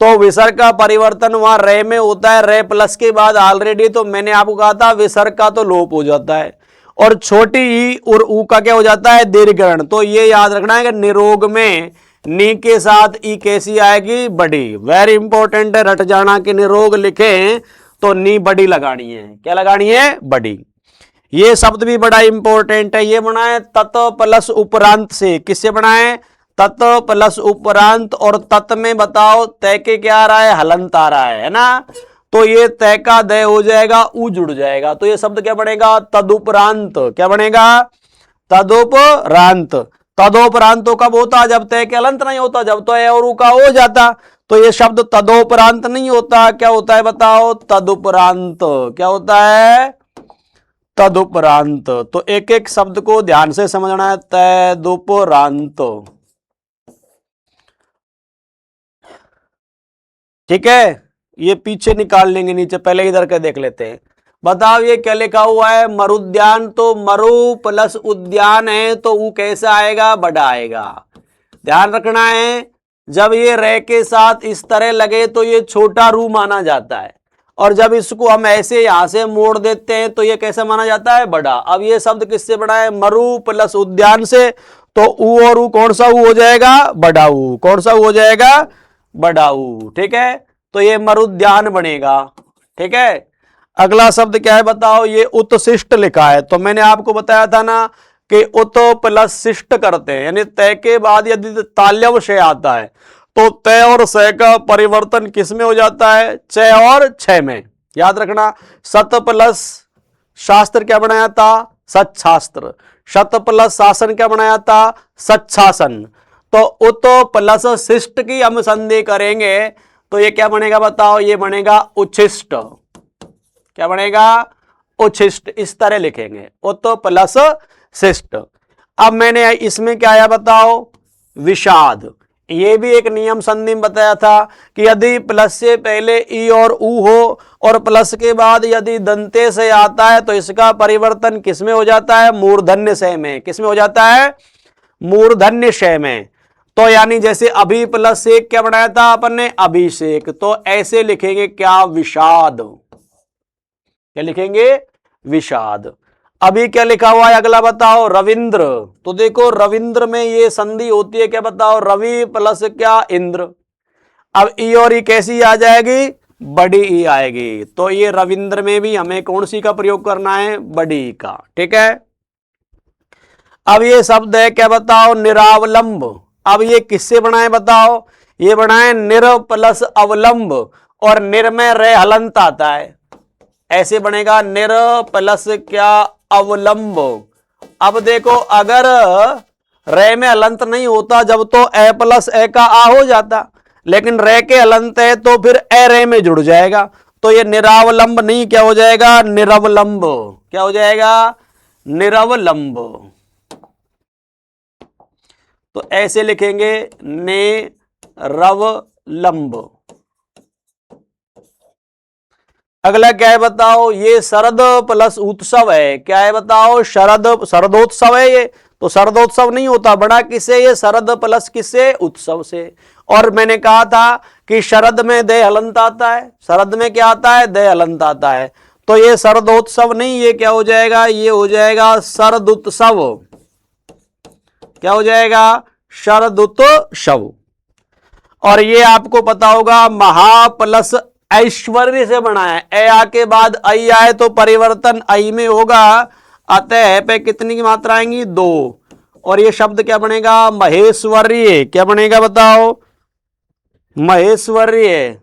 तो विसर्ग का परिवर्तन वहां रे में होता है, रे प्लस के बाद ऑलरेडी। तो मैंने आपको कहा था विसर्ग का तो लोप हो जाता है, और छोटी ई और ऊ का क्या हो जाता है, दीर्घकरण। तो ये याद रखना है कि निरोग में नी के साथ ई कैसी आएगी, बड़ी। वेरी इंपॉर्टेंट है, रट जाना कि निरोग लिखें तो नी बड़ी लगानी है। क्या लगानी है, बड़ी। ये शब्द भी बड़ा इंपॉर्टेंट है। ये बना है तत प्लस उपरांत से। किससे बना है, तत प्लस उपरांत। और तत में बताओ तय के क्या आ रहा है, हलंत आ रहा है ना। तो ये तय का दय हो जाएगा, ऊ जुड़ जाएगा। तो ये शब्द क्या बनेगा, तदुपरांत। क्या बनेगा, तदुपरांत। तदोपरांत तो कब होता, जब तय के अलंत नहीं होता, जब तो ए और ऊ का हो जाता। तो ये शब्द तदोपरांत नहीं होता, क्या होता है बताओ, तदुपरांत। क्या होता है, तदुपरांत। तो एक एक शब्द को ध्यान से समझना है, तदुपरांत। ठीक है, ये पीछे निकाल लेंगे नीचे, पहले इधर के देख लेते हैं। बताओ ये क्या लिखा हुआ है, मरुद्यान। तो मरु प्लस उद्यान है, तो वो कैसा आएगा, बड़ा आएगा। ध्यान रखना है, जब ये रे के साथ इस तरह लगे तो ये छोटा रू माना जाता है, और जब इसको हम ऐसे यहां से मोड़ देते हैं तो ये कैसे माना जाता है, बड़ा। अब ये शब्द किससे बना है, मरु प्लस उद्यान से, तो ऊ और ऊ कौन सा ऊ हो जाएगा, बड़ा ऊ। कौन सा ऊ हो जाएगा, बड़ा ऊ। ठीक है, तो ये मरुद्यान बनेगा। ठीक है, अगला शब्द क्या है बताओ, ये उत्शिष्ट लिखा है। तो मैंने आपको बताया था ना कि उत प्लस शिष्ट करते हैं, यानी तय के बाद यदि ताल्यव शय आता है तो तय और शय का परिवर्तन किस में हो जाता है, चय और छय में। याद रखना, सत प्लस शास्त्र क्या बनाया था, सच्छास्त्र। शत प्लस शासन क्या बनाया था, सच्छासन। तो उत प्लस शिष्ट की हम संधि करेंगे तो ये क्या बनेगा बताओ, ये बनेगा उच्छिष्ट। क्या बनेगा, उच्छिष्ट। इस तरह लिखेंगे, उत प्लस शिष्ट। अब मैंने इसमें क्या आया बताओ, विषाद। ये भी एक नियम संधि में बताया था कि यदि प्लस से पहले ई और ऊ हो और प्लस के बाद यदि दंते से आता है तो इसका परिवर्तन किस में हो जाता है, मूर्धन्य शय में। किस में हो जाता है, मूर्धन्य शय में। तो यानी जैसे अभी प्लस एक क्या बनाया था अपन ने, अभिषेक। तो ऐसे लिखेंगे क्या, विषाद। क्या लिखेंगे, विषाद। अभी क्या लिखा हुआ है अगला बताओ, रविंद्र। तो देखो रविंद्र में ये संधि होती है क्या बताओ, रवि प्लस क्या, इंद्र। अब ई और ई कैसी आ जाएगी, बड़ी ई आएगी। तो ये रविंद्र में भी हमें कौन सी का प्रयोग करना है, बड़ी ई का। ठीक है, अब ये शब्द है क्या बताओ, निरावलंब। अब ये किससे बनाए बताओ, ये बनाए निर प्लस अवलंब, और निर में रे हलंत आता है, ऐसे बनेगा निर प्लस क्या, अवलंब। अब देखो अगर रे में हलंत नहीं होता जब तो ए प्लस ए का आ हो जाता, लेकिन रे के हलंत है तो फिर ए रे में जुड़ जाएगा। तो ये निरावलंब नहीं, क्या हो जाएगा, निरवलंब। क्या हो जाएगा, निरवलंब। तो ऐसे लिखेंगे, ने रव लंब। अगला क्या है बताओ, ये शरद प्लस उत्सव है। क्या है बताओ, शरदोत्सव है ये। तो शरदोत्सव नहीं होता, बड़ा किससे, ये शरद प्लस किससे, उत्सव से। और मैंने कहा था कि शरद में दे हलंत आता है, शरद में क्या आता है, दे हलंत आता है। तो ये शरदोत्सव नहीं, ये क्या हो जाएगा, ये हो जाएगा शरदोत्सव। क्या हो जाएगा, शरदोत्सव। और ये आपको पता होगा महा प्लस ऐश्वर्य से बना है। ए आ के बाद आई आए तो परिवर्तन आई में होगा, अतः पे कितनी की मात्रा आएंगी, 2। और ये शब्द क्या बनेगा, महेश्वर्य। क्या बनेगा बताओ, महेश्वर्य।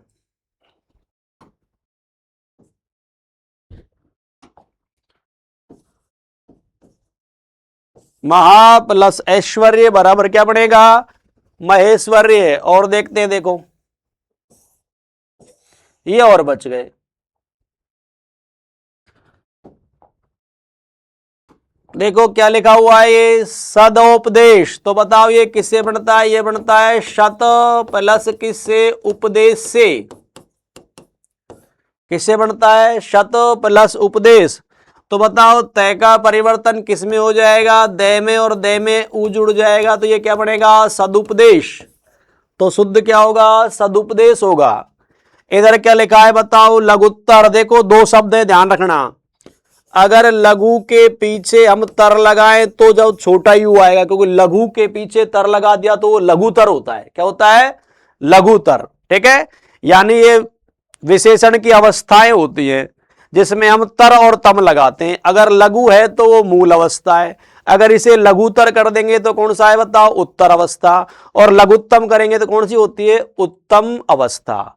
महा प्लस ऐश्वर्य बराबर क्या बनेगा, महेश्वर्य। और देखते हैं, देखो ये और बच गए। देखो क्या लिखा हुआ है, ये सदोपदेश। तो बताओ ये किससे बनता है, ये बनता है शत प्लस किससे, उपदेश से। किससे बनता है, शत प्लस उपदेश। तो बताओ तय का परिवर्तन किस में हो जाएगा, दे में, और दे में ऊ जुड़ जाएगा। तो ये क्या बनेगा, सदुपदेश। तो शुद्ध क्या होगा, सदुपदेश होगा। इधर क्या लिखा है बताओ, लघुत्तर। देखो दो शब्द है, ध्यान रखना। अगर लघु के पीछे हम तर लगाएं तो जब छोटा यू आएगा, क्योंकि लघु के पीछे तर लगा दिया तो वो लघुतर होता है। क्या होता है, लघुतर। ठीक है, यानी ये विशेषण की अवस्थाएं होती हैं जिसमें हम तर और तम लगाते हैं। अगर लघु है तो वो मूल अवस्था है, अगर इसे लघुतर कर देंगे तो कौन सा है बताओ, उत्तर अवस्था। और लघुत्तम करेंगे तो कौन सी होती है, उत्तम अवस्था।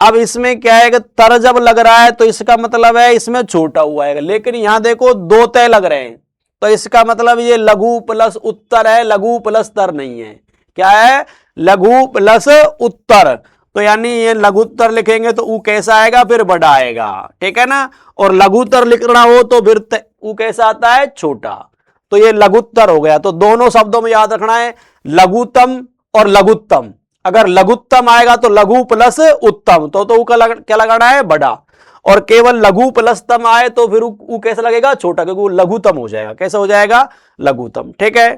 अब इसमें क्या है कि तर जब लग रहा है तो इसका मतलब है इसमें छोटा हुआ है, लेकिन यहां देखो दो तय लग रहे हैं तो इसका मतलब ये लघु प्लस उत्तर है, लघु प्लस तर नहीं है। क्या है, लघु प्लस उत्तर। तो यानी ये लघुत्तर लिखेंगे तो ऊ कैसा आएगा, फिर बड़ा आएगा। ठीक है ना, और लघुत्तर लिखना हो तो फिर ऊ कैसा आता है, छोटा। तो ये लघुत्तर हो गया। तो दोनों शब्दों में याद रखना है, लघुतम और लघुत्तम। अगर लघुत्तम आएगा तो लघु प्लस उत्तम, तो क्या लगाना है, बड़ा। और केवल लघु प्लस तम आए तो फिर ऊ कैसा लगेगा, छोटा, क्योंकि वो लघुतम हो जाएगा। कैसा हो जाएगा, लघुतम। ठीक है,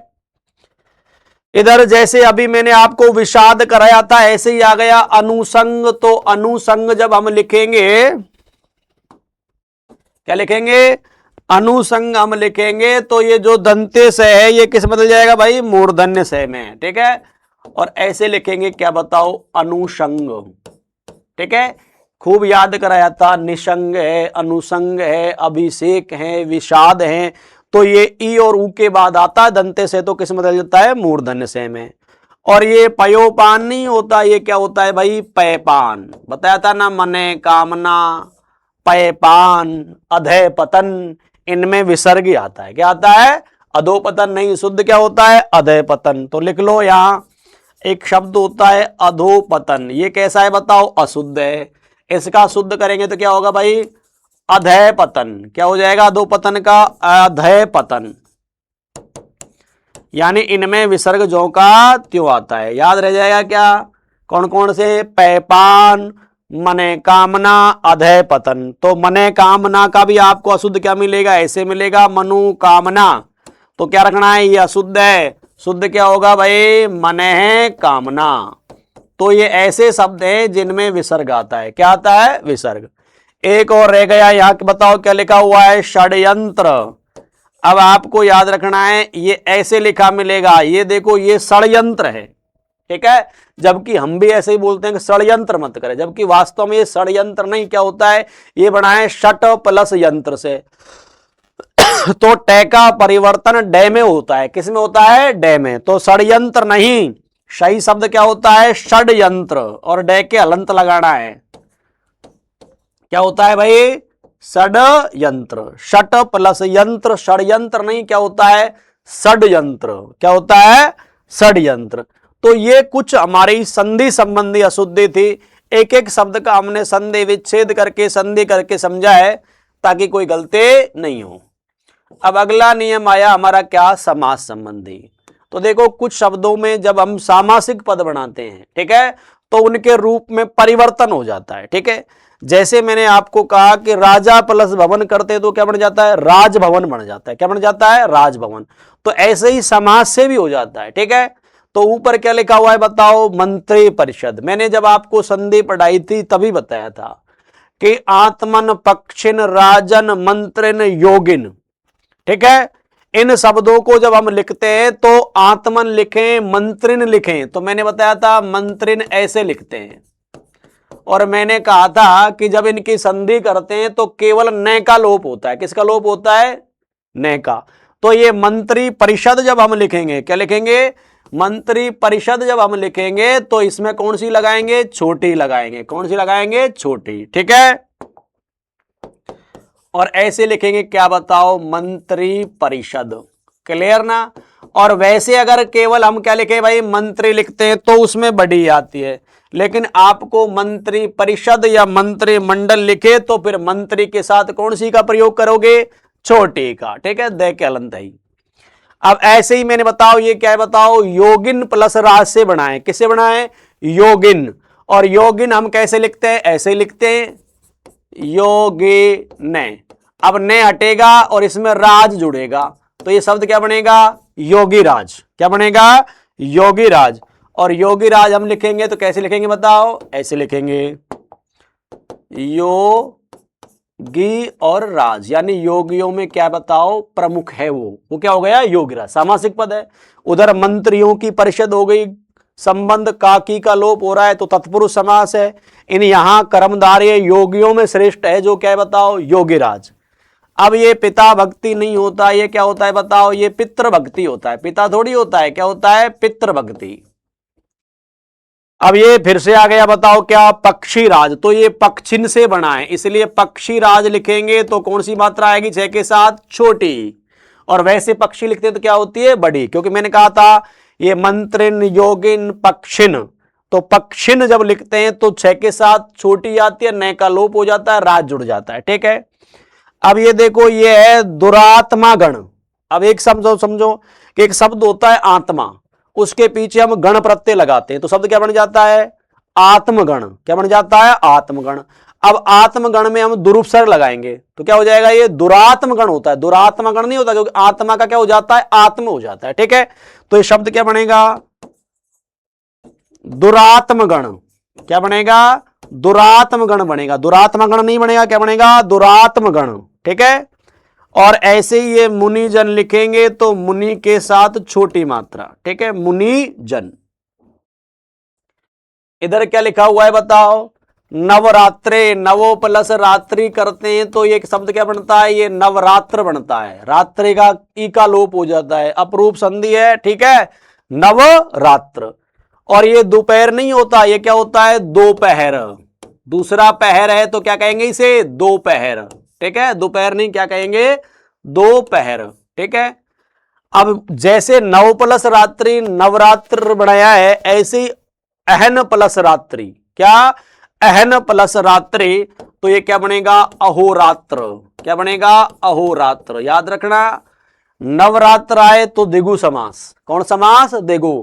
इधर जैसे अभी मैंने आपको विषाद कराया था ऐसे ही आ गया अनुसंग। तो अनुसंग जब हम लिखेंगे क्या लिखेंगे, अनुसंग हम लिखेंगे तो ये जो दंते से है ये किस बदल जाएगा भाई, मूर्धन्य से में, ठीक है। और ऐसे लिखेंगे क्या बताओ, अनुसंग, ठीक है। खूब याद कराया था, निसंग है, अनुसंग है, अभिषेक है, विषाद है, तो ये ई और ऊ के बाद आता है दंते से, तो किस में बदल जाता है, मूर्धन्य से में। और ये पयोपान नहीं होता, ये क्या होता है भाई, पयपान, बताया था ना, मने कामना, पयपान, अधय पतन, इनमें विसर्ग आता है, क्या आता है, अधोपतन नहीं, शुद्ध क्या होता है, अधय पतन। तो लिख लो यहां एक शब्द होता है अधोपतन, ये कैसा है बताओ, अशुद्ध है। इसका शुद्ध करेंगे तो क्या होगा भाई, अधय पतन, क्या हो जाएगा, अधोपतन का अधय पतन, यानी इनमें विसर्ग जो का त्यों आता है, याद रह जाएगा क्या, कौन कौन से, पैपान, मने कामना, अधय पतन। तो मने कामना का भी आपको अशुद्ध क्या मिलेगा, ऐसे मिलेगा, मनु कामना, तो क्या रखना है, ये अशुद्ध है, शुद्ध क्या होगा भाई, मने है कामना। तो ये ऐसे शब्द हैं जिनमें विसर्ग आता है, क्या आता है, विसर्ग। एक और रह गया यहां, बताओ क्या लिखा हुआ है, षड्यंत्र। अब आपको याद रखना है, ये ऐसे लिखा मिलेगा, ये देखो ये षड्यंत्र है, ठीक है, जबकि हम भी ऐसे ही बोलते हैं कि षड्यंत्र मत करें, जबकि वास्तव में ये षड्यंत्र नहीं, क्या होता है, ये बना है षट प्लस यंत्र से। तो टे का परिवर्तन डे में होता है, किस में होता है, डे में, तो षड्यंत्र नहीं, सही शब्द क्या होता है, षड्यंत्र, और डे के हलंत लगाना है, क्या होता है भाई, षड्यंत्र, षट प्लस यंत्र, षड्यंत्र नहीं, क्या होता है, षड्यंत्र, क्या होता है, षड्यंत्र। तो ये कुछ हमारी संधि संबंधी अशुद्धि थी, एक एक शब्द का हमने संधि विच्छेद करके संधि करके समझा है ताकि कोई गलती नहीं हो। अब अगला नियम आया हमारा क्या, समास संबंधी। तो देखो कुछ शब्दों में जब हम सामासिक पद बनाते हैं, ठीक है, तो उनके रूप में परिवर्तन हो जाता है, ठीक है। जैसे मैंने आपको कहा कि राजा प्लस भवन करते तो क्या बन जाता है, राजभवन बन जाता है, क्या बन जाता है, राजभवन। तो ऐसे ही समास से भी हो जाता है, ठीक है। तो ऊपर क्या लिखा हुआ है बताओ, मंत्री परिषद। मैंने जब आपको संधि पढ़ाई थी तभी बताया था कि आत्मन, पक्षिन, राजन, मंत्रिन, योगिन, ठीक है, इन शब्दों को जब हम लिखते हैं तो आत्मन लिखें, मंत्रिन लिखें, तो मैंने बताया था मंत्रिन ऐसे लिखते हैं। और मैंने कहा था कि जब इनकी संधि करते हैं तो केवल न का लोप होता है, किसका लोप होता है, न का। तो ये मंत्री परिषद जब हम लिखेंगे, क्या लिखेंगे, मंत्री परिषद जब हम लिखेंगे तो इसमें कौन सी लगाएंगे, छोटी लगाएंगे, कौन सी लगाएंगे, छोटी, ठीक है। और ऐसे लिखेंगे क्या बताओ, मंत्री परिषद, क्लियर ना। और वैसे अगर केवल हम क्या लिखे भाई, मंत्री लिखते हैं तो उसमें बड़ी आती है, लेकिन आपको मंत्री परिषद या मंत्री मंडल लिखे तो फिर मंत्री के साथ कौन सी का प्रयोग करोगे, छोटी का, ठीक है, दे के हलंत है। अब ऐसे ही मैंने बताओ ये क्या है बताओ, योगिन प्लस राज से बनाए, किससे बनाए, योगिन। और योगिन हम कैसे लिखते हैं, ऐसे लिखते हैं, योगी ने। अब ने हटेगा और इसमें राज जुड़ेगा तो ये शब्द क्या बनेगा, योगी राज, क्या बनेगा, योगी राज। और योगी राज हम लिखेंगे तो कैसे लिखेंगे बताओ, ऐसे लिखेंगे, योगी और राज, यानी योगियों में क्या बताओ प्रमुख है, वो क्या हो गया, योगीराज, सामासिक पद है। उधर मंत्रियों की परिषद हो गई, संबंध काकी का लोप हो रहा है तो तत्पुरुष समास है। इन यहां कर्मधारय योगियों में श्रेष्ठ है जो क्या है बताओ, योगीराज। अब ये पिता भक्ति नहीं होता, ये क्या होता है बताओ, ये पितृ भक्ति होता है, पिता थोड़ी होता है, क्या होता है, पितृ भक्ति। अब ये फिर से आ गया बताओ क्या, पक्षी राज, तो ये पक्षिन से बना है इसलिए पक्षी राज लिखेंगे तो कौन सी मात्रा आएगी, छह के साथ छोटी। और वैसे पक्षी लिखते तो क्या होती है, बड़ी, क्योंकि मैंने कहा था ये मंत्रिन, योगिन, पक्षिन, तो पक्षिन जब लिखते हैं तो छह के साथ छोटी आती है, न का लोप हो जाता है, राज जुड़ जाता है, ठीक है। अब ये देखो ये है दुरात्मा गण। अब एक समझो कि एक शब्द होता है आत्मा, उसके पीछे हम गण प्रत्यय लगाते हैं तो शब्द क्या बन जाता है, आत्मगण, क्या बन जाता है, आत्मगण। अब आत्मगण में हम दुरुपसर्ग लगाएंगे तो क्या हो जाएगा, ये दुरात्मगण होता है, दुरात्मगण नहीं होता, क्योंकि आत्मा का क्या हो जाता है, आत्म हो जाता है, ठीक है। तो ये शब्द क्या बनेगा, दुरात्मगण, क्या बनेगा, दुरात्मगण बनेगा, दुरात्मगण नहीं बनेगा, क्या बनेगा, दुरात्मगण, ठीक है। और ऐसे ही ये मुनिजन लिखेंगे तो मुनि के साथ छोटी मात्रा, ठीक है, मुनिजन। इधर क्या लिखा हुआ है बताओ, नवरात्रे, नवो प्लस रात्रि करते हैं तो ये शब्द क्या बनता है, ये नवरात्र बनता है। रात्रि का ई का लोप हो जाता है, अपरूप संधि है, ठीक है, नवरात्र। और ये दोपहर नहीं होता, ये क्या होता है, दोपहर। दूसरा पहर है तो क्या कहेंगे इसे, दोपहर, ठीक है, दोपहर नहीं, क्या कहेंगे, दोपहर, ठीक है। अब जैसे नव प्लस रात्रि नवरात्र बनाया है, ऐसे ही अहन प्लस रात्रि, क्या, अहन प्लस रात्रि, तो ये क्या बनेगा, अहोरात्र। क्या बनेगा, अहोरात्र। याद रखना, नवरात्र आए तो दिगु समास, कौन समास, दिगु।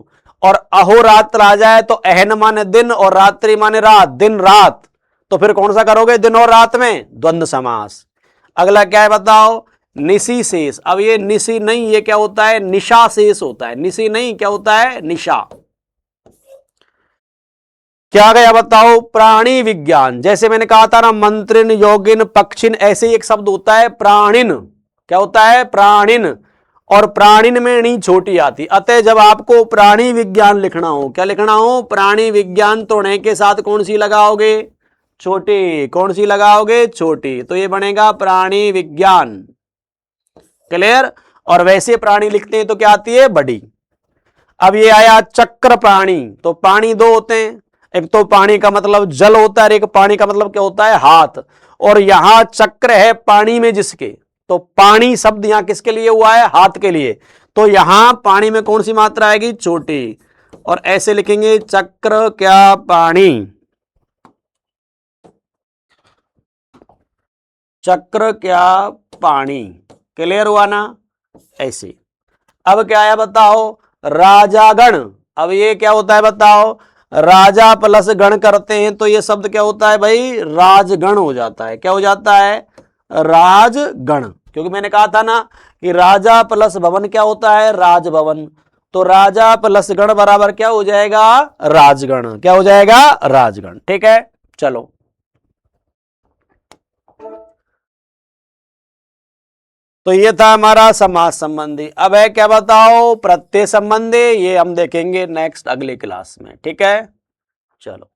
और अहोरात्र आ जाए तो अहन माने दिन और रात्रि माने रात, दिन रात, तो फिर कौन सा करोगे, दिन और रात में, द्वंद्व समास। अगला क्या है बताओ, निशी शेष। अब ये निशी नहीं, ये क्या होता है, निशा शेष होता है। निशी नहीं, क्या होता है, निशा। क्या गया बताओ, प्राणी विज्ञान। जैसे मैंने कहा था ना, मंत्रिन, योगिन, पक्षिन, ऐसे ही एक शब्द होता है प्राणिन। क्या होता है, प्राणिन। और प्राणिन में णी छोटी आती, अतः जब आपको प्राणी विज्ञान लिखना हो, क्या लिखना हो, प्राणी विज्ञान, तो णे के साथ कौन सी लगाओगे, छोटी। कौन सी लगाओगे, छोटी। तो ये बनेगा प्राणी विज्ञान। क्लियर। और वैसे प्राणी लिखते हैं तो क्या आती है, बड़ी। अब ये आया चक्र प्राणी, तो पानी दो होते हैं, एक तो पानी का मतलब जल होता है, एक पानी का मतलब क्या होता है, हाथ। और यहां चक्र है पानी में जिसके, तो पानी शब्द यहां किसके लिए हुआ है, हाथ के लिए। तो यहां पानी में कौन सी मात्रा आएगी, छोटी। और ऐसे लिखेंगे चक्र क्या पानी, चक्र क्या पानी। क्लियर हुआ ना, ऐसे। अब क्या है बताओ, राजागण। अब ये क्या होता है बताओ, राजा प्लस गण करते हैं तो ये शब्द क्या होता है भाई, राजगण हो जाता है। क्या हो जाता है, राजगण। क्योंकि मैंने कहा था ना कि राजा प्लस भवन क्या होता है, राजभवन। तो राजा प्लस गण बराबर क्या हो जाएगा, राजगण। क्या हो जाएगा, राजगण। ठीक है, चलो। तो ये था हमारा समास संबंधी। अब है क्या बताओ, प्रत्यय संबंधी। ये हम देखेंगे नेक्स्ट अगली क्लास में, ठीक है, चलो।